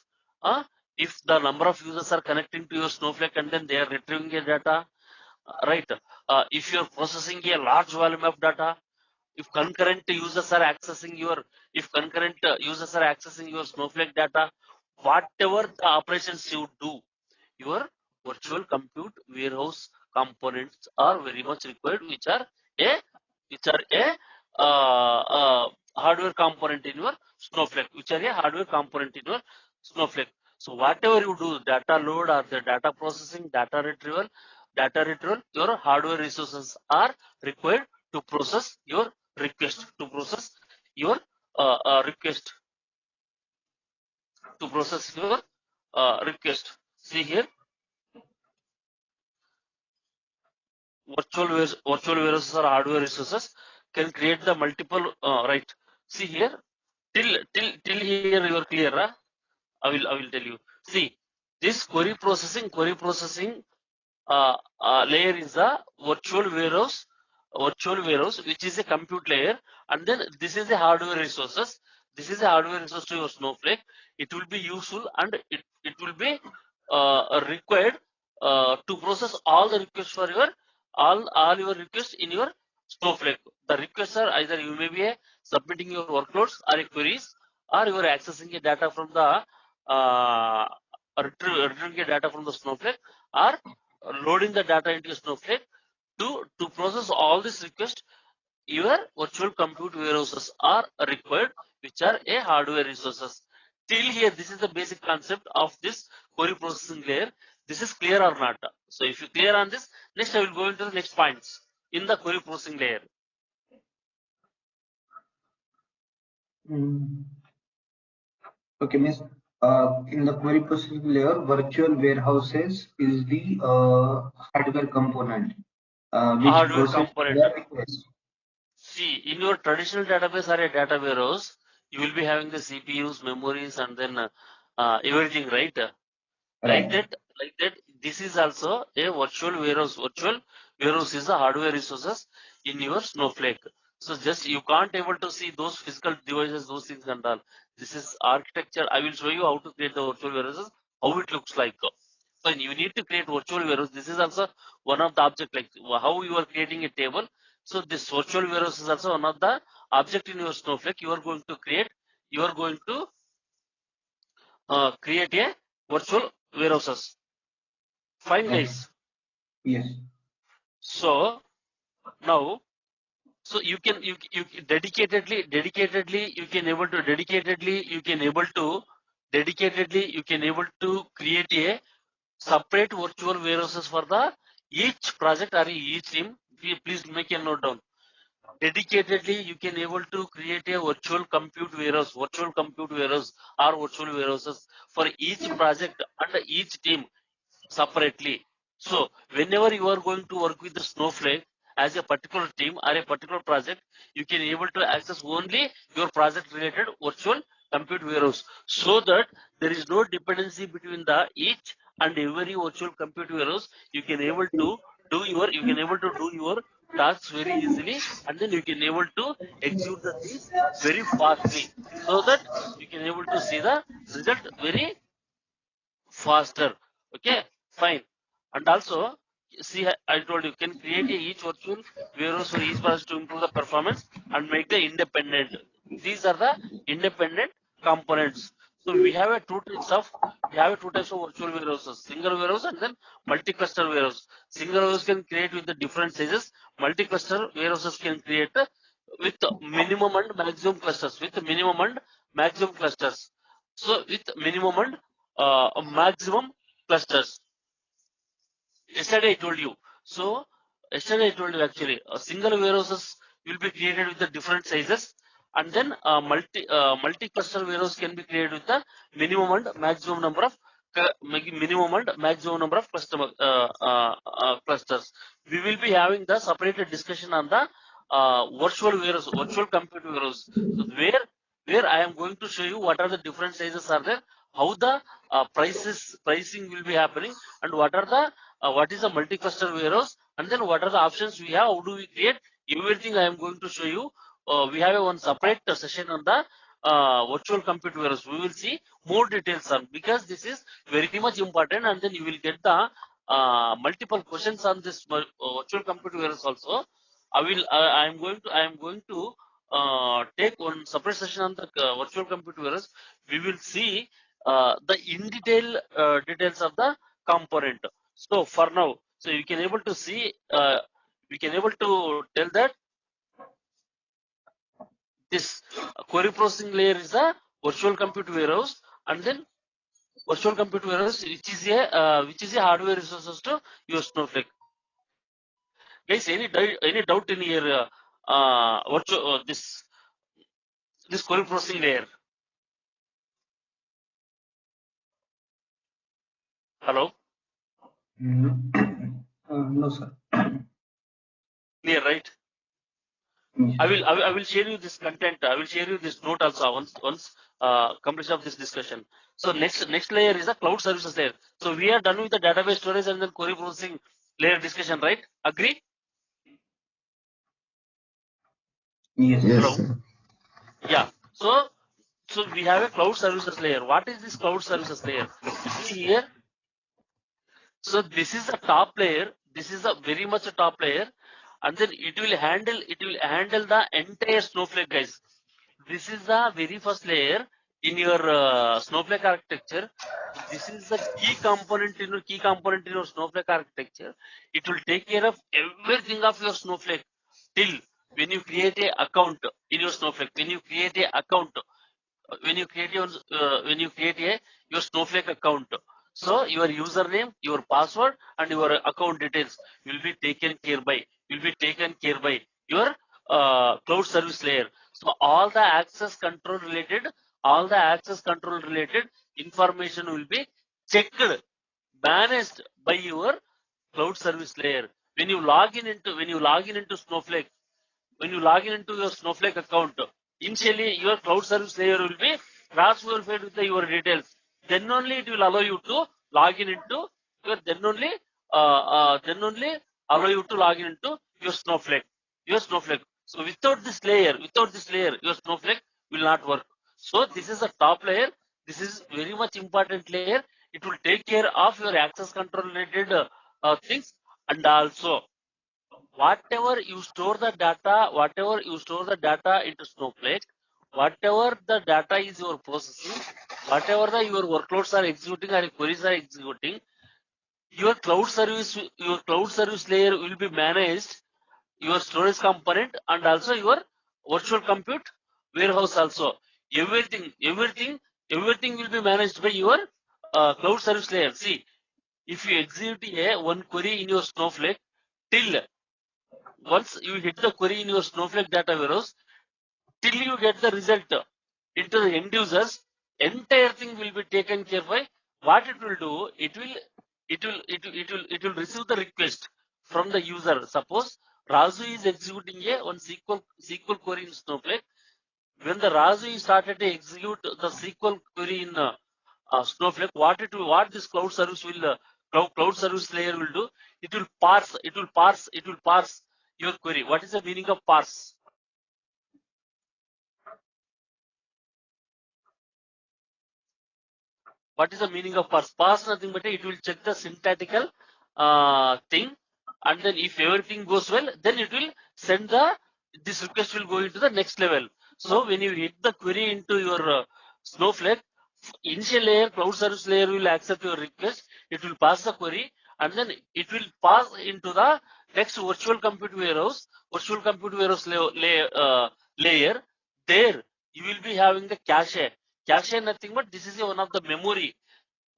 [SPEAKER 1] If the number of users are connecting to your Snowflake and then they are retrieving your data, right? If you are processing a large volume of data, if concurrent users are accessing your Snowflake data, whatever the operations you do, your virtual compute warehouse components are very much required, which are a hardware component in your Snowflake, which are a hardware component in your Snowflake. So whatever you do, data load or the data processing, data retrieval, your hardware resources are required to process your request, to process your request, to process your request. See here, virtual warehouses or hardware resources can create the multiple right. See here, till here you are clear, huh? I will tell you. See, this query processing layer is a virtual warehouse, which is a compute layer, and then this is a hardware resources. This is a hardware resource to your Snowflake. It will be useful, and it will be required to process all the requests for your all your requests in your Snowflake. The requests are either you may be submitting your workloads or queries, or you are accessing a data from the retrieving a data from the Snowflake, or loading the data into Snowflake. To process all these requests, your virtual compute warehouses are required, which are a hardware resources. Till here, this is the basic concept of this query processing layer. This is clear or not? So if you clear on this, next I will go into the next points in the query processing layer.
[SPEAKER 2] Okay, miss. In the query processing layer, virtual warehouses is the hardware component which
[SPEAKER 1] Hardware
[SPEAKER 2] process
[SPEAKER 1] component.
[SPEAKER 2] the request.
[SPEAKER 1] See, in your traditional database or a data warehouse, you will be having the CPUs, memories, and then everything, right? Like
[SPEAKER 2] Right.
[SPEAKER 1] that, this is also a virtual warehouse. Virtual warehouse is the hardware resources in your Snowflake. So just you can't able to see those physical devices, those things and all. This is architecture. I will show you how to create the virtual warehouses, how it looks like. So you need to create virtual warehouse. This is also one of the object, like how you are creating a table. So this virtual warehouse is also one of the object in your Snowflake. You are going to create. You are going to create a virtual warehouses. Fine,
[SPEAKER 2] Okay.
[SPEAKER 1] guys.
[SPEAKER 2] Yes.
[SPEAKER 1] So now, so you can you dedicatedly you can able to create a separate virtual warehouses for the each project or each team. Please make a note down. Dedicatedly you can able to create a virtual compute warehouse, or virtual warehouses for each project and each team separately. So whenever you are going to work with the Snowflake as a particular team or a particular project, you can able to access only your project related virtual compute warehouse, so that there is no dependency between the each and every virtual compute warehouse. You can able to do your tasks very easily, and then you can able to execute the things very fastly, so that you can able to see the result very faster. Okay, fine. And also, see, I told you can create each virtual warehouse for each process to improve the performance and make the independent. These are the independent components. So we have a two types of virtual warehouses: single warehouse and then multi-cluster warehouse. Single warehouse can create with the different sizes. Multi-cluster warehouses can create with minimum and maximum clusters. So with minimum and maximum clusters. Yesterday I told you. So yesterday I told you actually single warehouses will be created with the different sizes, and then multi cluster warehouse can be created with the minimum and maximum number of customer clusters. We will be having the separated discussion on the virtual compute warehouse. So where I am going to show you what are the different sizes are there, how the pricing will be happening, and what is the multi-cluster warehouse, and then what are the options we have, how do we create everything. I am going to show you. We have one separate session on the virtual compute warehouse. We will see more details on, because this is very much important, and then you will get the multiple questions on this virtual compute warehouse also. I am going to take one separate session on the virtual compute warehouse. We will see the in detail details of the component. So for now, So you can able to see, we can able to tell that this query processing layer is a virtual compute warehouse, and then virtual compute warehouse which is a hardware resources to your Snowflake. Guys, any doubt in here? Virtual this query processing layer. Hello,
[SPEAKER 2] No, sir.
[SPEAKER 1] clear, right?
[SPEAKER 2] Yes.
[SPEAKER 1] I will share you this content. I will share you this note also once completion of this discussion. So next layer is a cloud services layer. So we are done with the database storage and then query processing layer discussion, right? Agree?
[SPEAKER 2] Yes.
[SPEAKER 5] Yes,
[SPEAKER 1] Hello.
[SPEAKER 5] sir.
[SPEAKER 1] Yeah. So we have a cloud services layer. What is this cloud services layer? You see here. So this is a top layer. This is a very much a top layer, and then it will handle the entire Snowflake, guys. This is the very first layer in your Snowflake architecture. So this is the key component in your Snowflake architecture. It will take care of everything of your Snowflake till when you create a account in your Snowflake. When you create your Snowflake account, so your username, your password, and your account details will be taken care by your cloud service layer. So all the access control related information will be checked, managed by your cloud service layer. When you log in into Snowflake, when you log in into your Snowflake account, initially your cloud service layer will be cross-verified with your details. Then only it will allow you to log in into your. Then only allow you to log in into your Snowflake. So without this layer, your Snowflake will not work. So this is a top layer. This is very much important layer. It will take care of your access control related things, and also whatever you store the data into Snowflake, whatever the data is your processing, whatever your workloads are executing or queries are executing, your cloud service layer will be managed, your storage component, and also your virtual compute warehouse also. Everything will be managed by your cloud service layer. See, if you execute one query in your Snowflake, till once you hit the query in your Snowflake data warehouse, till you get the result into the end users, entire thing will be taken care by. What it will do, it will receive the request from the user. Suppose Razu is executing one SQL query in Snowflake. When the Razu is started to execute the SQL query in Snowflake, what this cloud service cloud service layer will do, it will parse your query. What is the meaning of parse? What is the meaning of parse? Parse nothing but it will check the syntactical thing, and then if everything goes well, then it will send this request will go into the next level. So when you hit the query into your Snowflake, initial layer, cloud service layer will accept your request. It will pass the query, and then it will pass into the next virtual compute warehouse. Layer. There you will be having the cache. Cache nothing but this is one of the memory.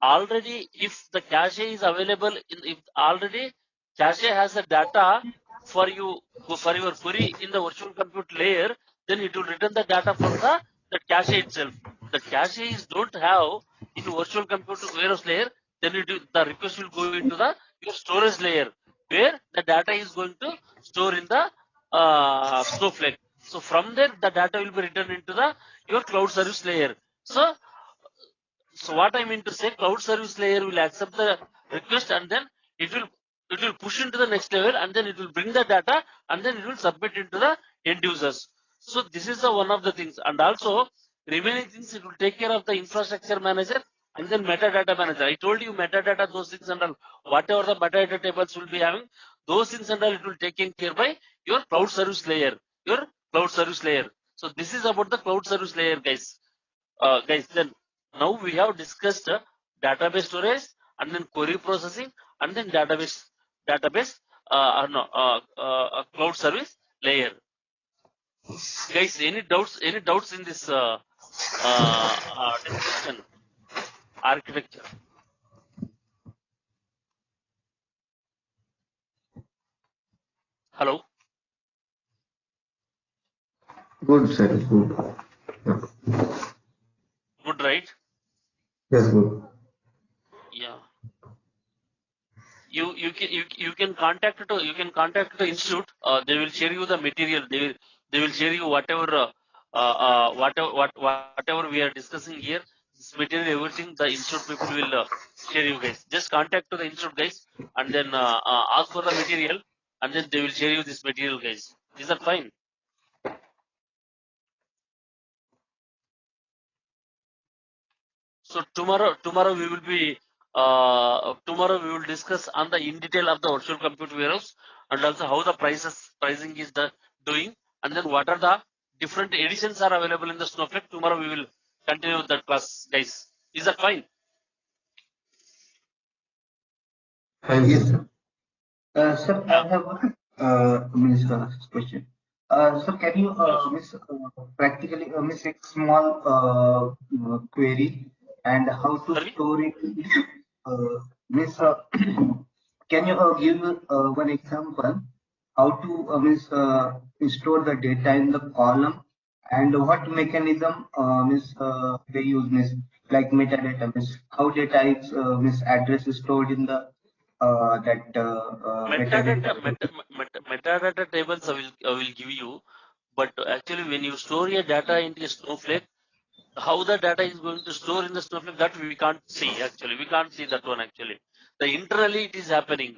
[SPEAKER 1] Already, if the cache is available, if already cache has the data for your query in the virtual compute layer, then it will return the data from the cache itself. The cache is don't have in virtual compute warehouse layer, then the request will go into your storage layer, where the data is going to store in the Snowflake. So from there, the data will be returned into your cloud service layer. So what I mean to say, cloud service layer will accept the request, and then it will push into the next level, and then it will bring the data, and then it will submit into the end users. So this is one of the things, and also remaining things it will take care of the infrastructure manager and then metadata manager. I told you metadata, those things and all, whatever the metadata tables will be having, those things and all it will taken care by your cloud service layer. So this is about the cloud service layer, guys. Then now we have discussed database storage, and then query processing, and then database database cloud service layer. Guys, any doubts in this description architecture? Hello?
[SPEAKER 2] Good, sir. Good. Yeah.
[SPEAKER 1] Good, right?
[SPEAKER 2] Yes, good.
[SPEAKER 1] Yeah. You can contact the institute. They will share you the material. They will share you whatever whatever we are discussing here. This material, everything the institute people will share you guys. Just contact to the institute guys and then ask for the material and then they will share you this material guys. Is that fine? So tomorrow we will discuss on the in detail of the virtual compute warehouse and also how the pricing is doing and then what are the different editions are available in the Snowflake. Tomorrow we will continue with that class, guys. Is that fine?
[SPEAKER 2] Fine, yes, sir. Sir, I have one question. Sir, can you practically a small query and how to
[SPEAKER 1] Sorry?
[SPEAKER 2] store it? Miss, can you give one example how to store the data in the column and what mechanism they use like metadata how data is address is stored in the metadata.
[SPEAKER 1] Metadata tables I will give you, but actually when you store your data into a Snowflake, how the data is going to store in the Snowflake, that we can't see actually. We can't see that one actually. The internally it is happening.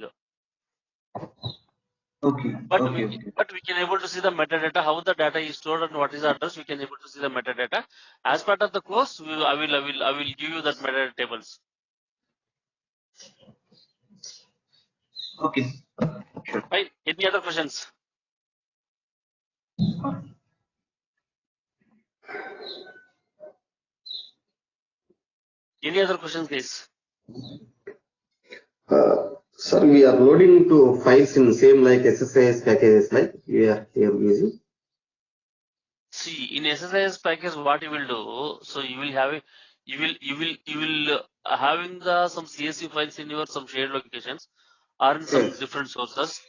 [SPEAKER 2] Okay,
[SPEAKER 1] But
[SPEAKER 2] okay,
[SPEAKER 1] we can able to see the metadata, how the data is stored and what is the address. We can able to see the metadata. As part of the course, I will give you that metadata tables.
[SPEAKER 2] okay. Sure.
[SPEAKER 1] Fine. Any other questions? Any other questions, guys?
[SPEAKER 5] Sir, we are loading to files in same like SSIS packages like we are using.
[SPEAKER 1] See, in SSIS package, what you will do, so you will have having some CSV files in your some shared locations or in some
[SPEAKER 5] Yes.
[SPEAKER 1] different sources.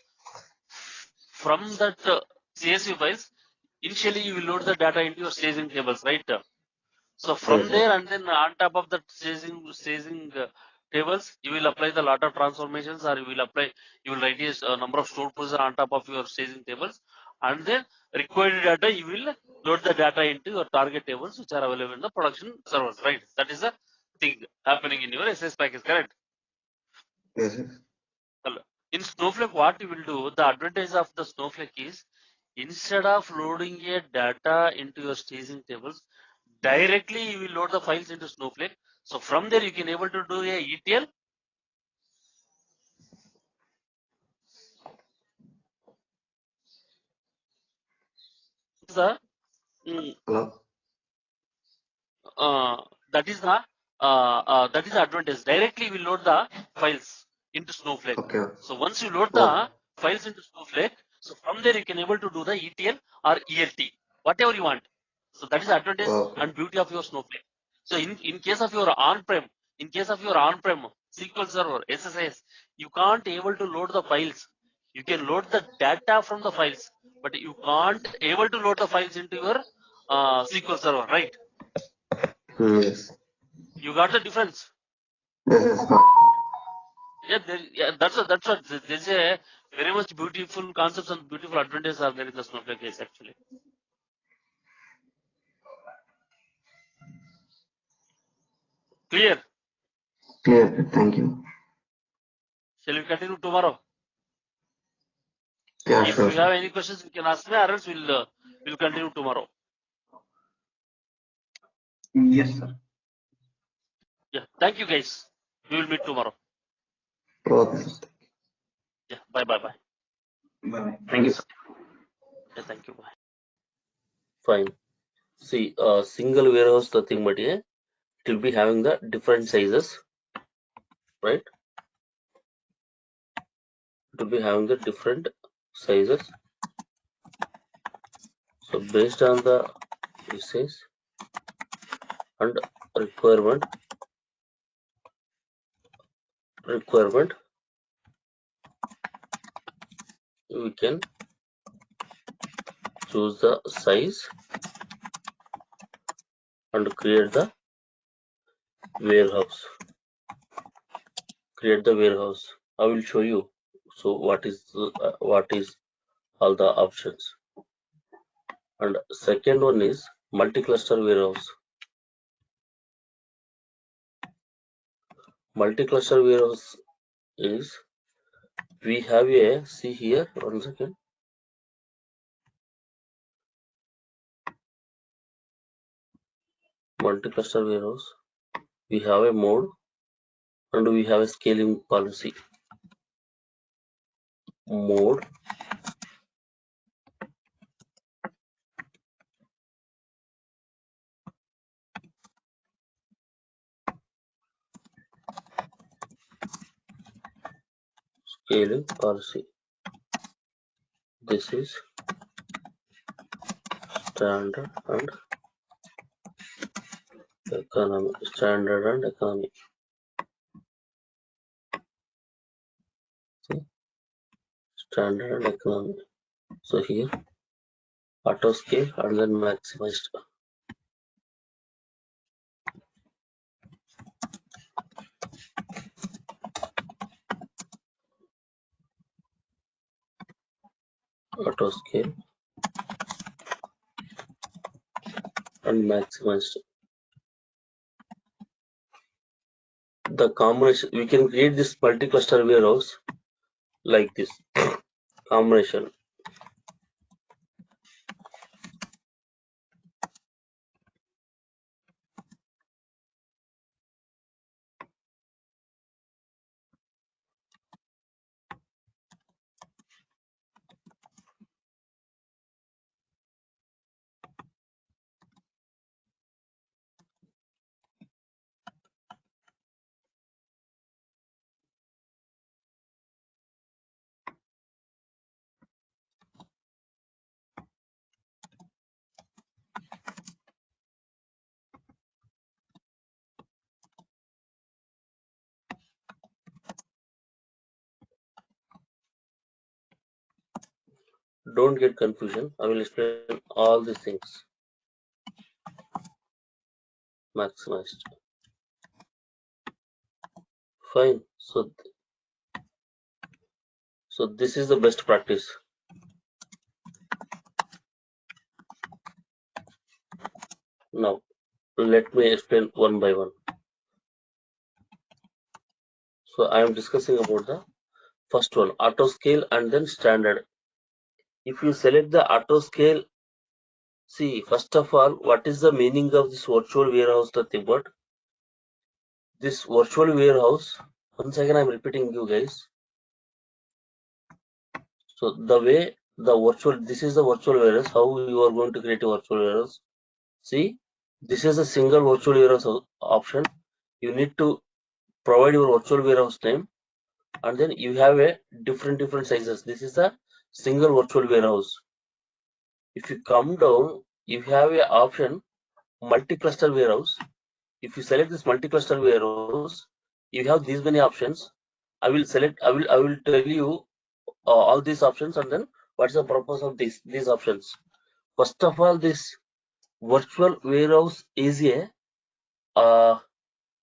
[SPEAKER 1] From that CSV files, initially you will load the data into your staging tables, right? So from
[SPEAKER 5] Yes,
[SPEAKER 1] there and then on top of that staging tables, you will apply the lot of transformations or you will write a number of stored procedures on top of your staging tables and then required data you will load the data into your target tables which are available in the production servers, right? That is the thing happening in your SS package, correct?
[SPEAKER 5] yes, yes.
[SPEAKER 1] In Snowflake, what you will do, the advantage of the Snowflake is instead of loading a data into your staging tables, directly you will load the files into Snowflake. So from there you can able to do a ETL. The
[SPEAKER 5] Hello.
[SPEAKER 1] that is the advantage. Directly we load the files into Snowflake.
[SPEAKER 5] Okay.
[SPEAKER 1] So once you load
[SPEAKER 5] Okay.
[SPEAKER 1] the files into Snowflake, so from there you can able to do the ETL or ELT, whatever you want. So that is the advantage
[SPEAKER 5] Okay.
[SPEAKER 1] and beauty of your Snowflake. So in case of your on-prem SQL Server SSIS, you can't able to load the files. You can load the data from the files, but you can't able to load the files into your SQL Server, right?
[SPEAKER 5] Yes.
[SPEAKER 1] You got the difference.
[SPEAKER 5] Yes, yes.
[SPEAKER 1] Yeah, that's what there's a very much beautiful concepts and beautiful advantages are there in the Snowflake case actually. Clear?
[SPEAKER 5] Clear. Thank you.
[SPEAKER 1] Shall we continue tomorrow?
[SPEAKER 5] Yeah,
[SPEAKER 1] If
[SPEAKER 5] sure.
[SPEAKER 1] you have any questions, you can ask me, or else we'll continue tomorrow.
[SPEAKER 2] Yes, sir.
[SPEAKER 1] Yeah, thank you guys. We will meet tomorrow.
[SPEAKER 5] Okay.
[SPEAKER 1] Yeah, bye.
[SPEAKER 2] Bye.
[SPEAKER 4] Thank you, sir.
[SPEAKER 1] Yeah, thank you. Bye.
[SPEAKER 6] Fine. See, single warehouse the thing, but yeah, it will be having the different sizes, right? it will be having the different sizes. So based on the usage and requirement, we can choose the size and create the warehouse. I will show you. So what is all the options. And second one is multi-cluster warehouse. Multi-cluster warehouse is, we have a, see here, 1 second. Multi-cluster warehouse, we have a mode and we have a scaling policy. Mode, scaling policy. This is standard and economy. Standard and economy. See? Standard and economy. So here auto scale and then maximized. Auto scale and maximized. The combination, we can create this multi-cluster warehouse like this combination. Don't get confusion. I will explain all these things. Maximized. Fine. So this is the best practice. Now let me explain one by one. So I am discussing about the first one, auto scale and then standard. If you select the auto scale, see, first of all, what is the meaning of this virtual warehouse? Nothing but this virtual warehouse. Once again, I'm repeating you guys. So the way the virtual, this is the virtual warehouse. How you are going to create a virtual warehouse? See, this is a single virtual warehouse option. You need to provide your virtual warehouse name, and then you have a different sizes. This is a single virtual warehouse. If you come down, you have a option multi-cluster warehouse. If you select this multi-cluster warehouse, you have these many options. I will tell you all these options, and then what's the purpose of these options. First of all, this virtual warehouse is a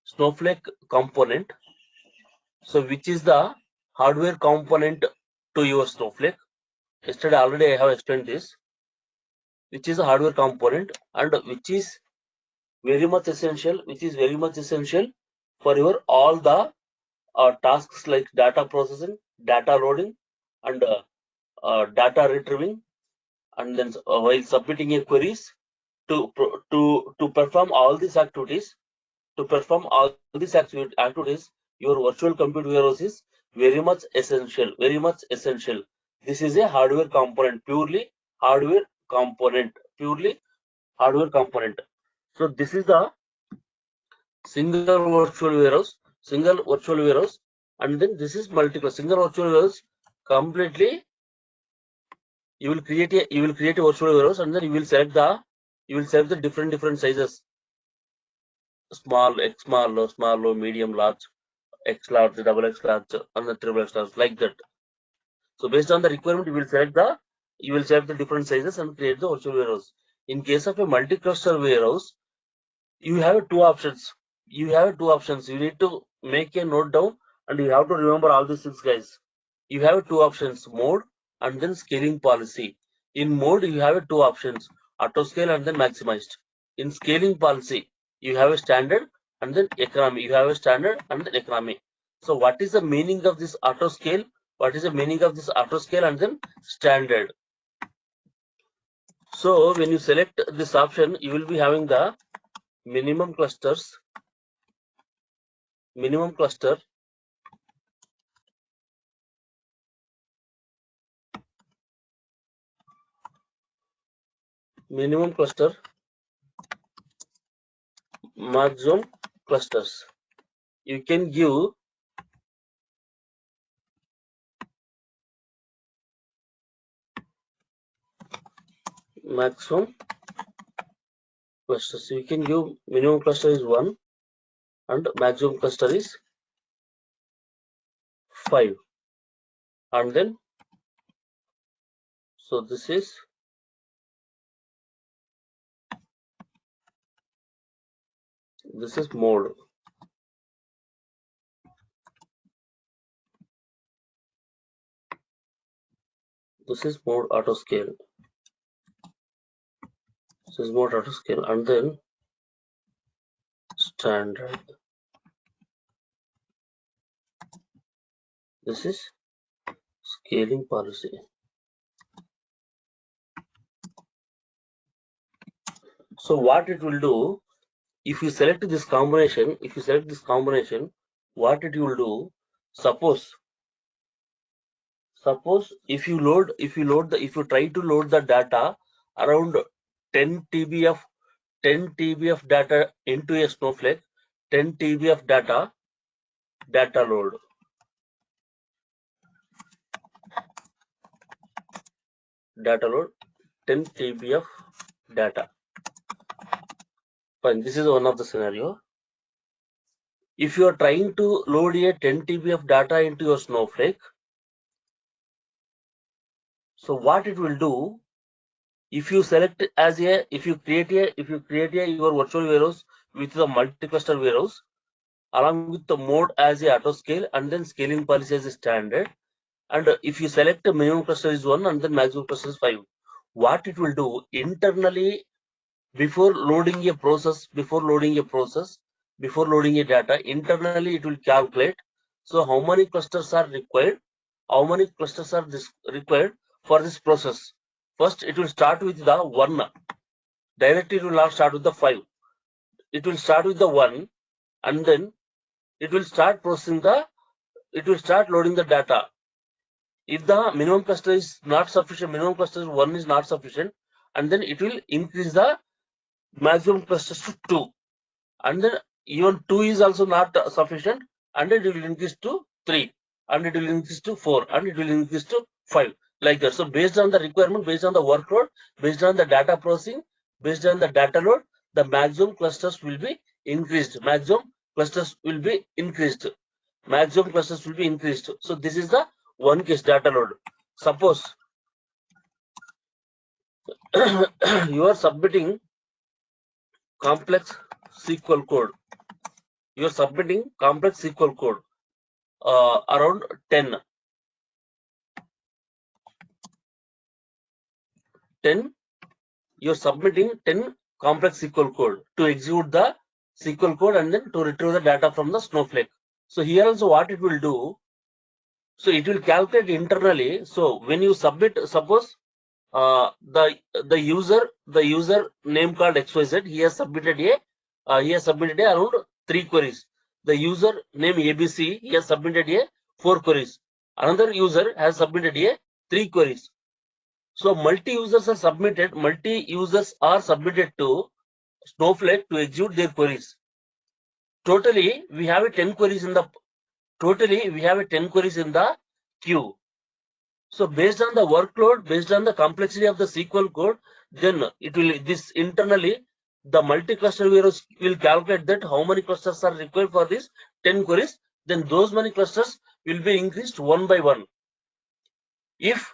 [SPEAKER 6] Snowflake component. So which is the hardware component to your Snowflake? Yesterday already I have explained this, which is a hardware component and which is very much essential, for your all the tasks like data processing, data loading, and data retrieving, and then while submitting a queries to perform all these activities. Your virtual compute warehouse is very much essential. This is a hardware component, purely hardware component. So this is the single virtual warehouse, and then this is multi-cluster. Single virtual warehouse completely you will create a virtual warehouse, and then you will select the different sizes, small, X small, medium, large, X large, double X large, and the triple X large, like that. So based on the requirement, you will select the different sizes and create the virtual warehouse. In case of a multi-cluster warehouse, you have two options. You need to make a note down, and you have to remember all these things, guys. You have two options, mode and then scaling policy. In mode, you have two options, auto scale and then maximized. In scaling policy, you have a standard and then economy. So what is the meaning of this auto scale? What is the meaning of this auto scale and then standard? So when you select this option, you will be having the minimum cluster, minimum cluster, maximum clusters. You can give maximum clusters. You can give minimum cluster is 1 and maximum cluster is 5. And then, so this is mode. This is mode auto scale. This is mode auto scale, and then standard. This is scaling policy. So what it will do, if you select this combination, what it will do, suppose if you try to load the data around 10 TB of data into a Snowflake, 10 TB of data load. Data load 10 TB of data. Fine, this is one of the scenario. If you are trying to load a 10 TB of data into your Snowflake, so what it will do, if you create your virtual warehouse with the multi-cluster warehouse along with the mode as a auto scale and then scaling policy as a standard, and if you select the minimum cluster is 1 and then maximum cluster is 5, what it will do internally, before loading a data, internally it will calculate. So how many clusters are required? Required for this process? First, it will start with the 1. Directly, it will not start with the 5. It will start with the 1, and then it will start loading the data. If the minimum cluster is not sufficient, minimum cluster 1 is not sufficient, and then it will increase the maximum clusters to 2, and then even 2 is also not sufficient, and it will increase to 3, and it will increase to 4, and it will increase to 5, like that. So based on the requirement, based on the workload, based on the data processing, based on the data load, the maximum clusters will be increased. So this is the one case data load. Suppose you are submitting complex SQL code. Around 10. You're submitting 10 complex SQL code to execute the SQL code and then to retrieve the data from the Snowflake. So here also what it will do, so it will calculate internally. So when you submit, suppose the user name called XYZ, he has submitted around 3 queries. The user name ABC, he has submitted 4 queries. Another user has submitted 3 queries. So multi-users are submitted to Snowflake to execute their queries. Totally, we have 10 queries in the queue. So based on the workload, based on the complexity of the SQL code, then it will this internally the multi-cluster warehouse will calculate that how many clusters are required for this 10 queries. Then those many clusters will be increased one by one. If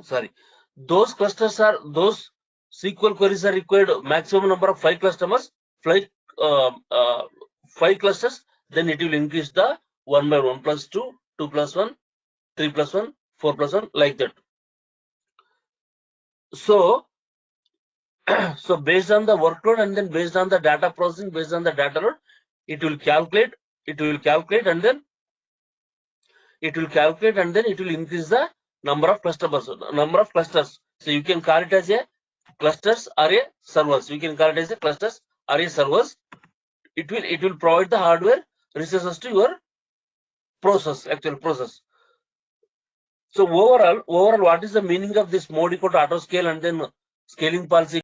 [SPEAKER 6] sorry, those clusters are those SQL queries are required maximum number of 5 customers, 5 clusters, then it will increase the 1 by 1 plus 2, 2 plus 1, 3 plus 1, 4 plus 1, like that. So, so based on the workload and then based on the data processing, based on the data load, it will calculate, and then it will increase the number of clusters. So you can call it as a clusters or a servers. You can call it as a clusters or a servers. It will provide the hardware resources to your actual process. So overall, what is the meaning of this mode equal to auto scale and then scaling policy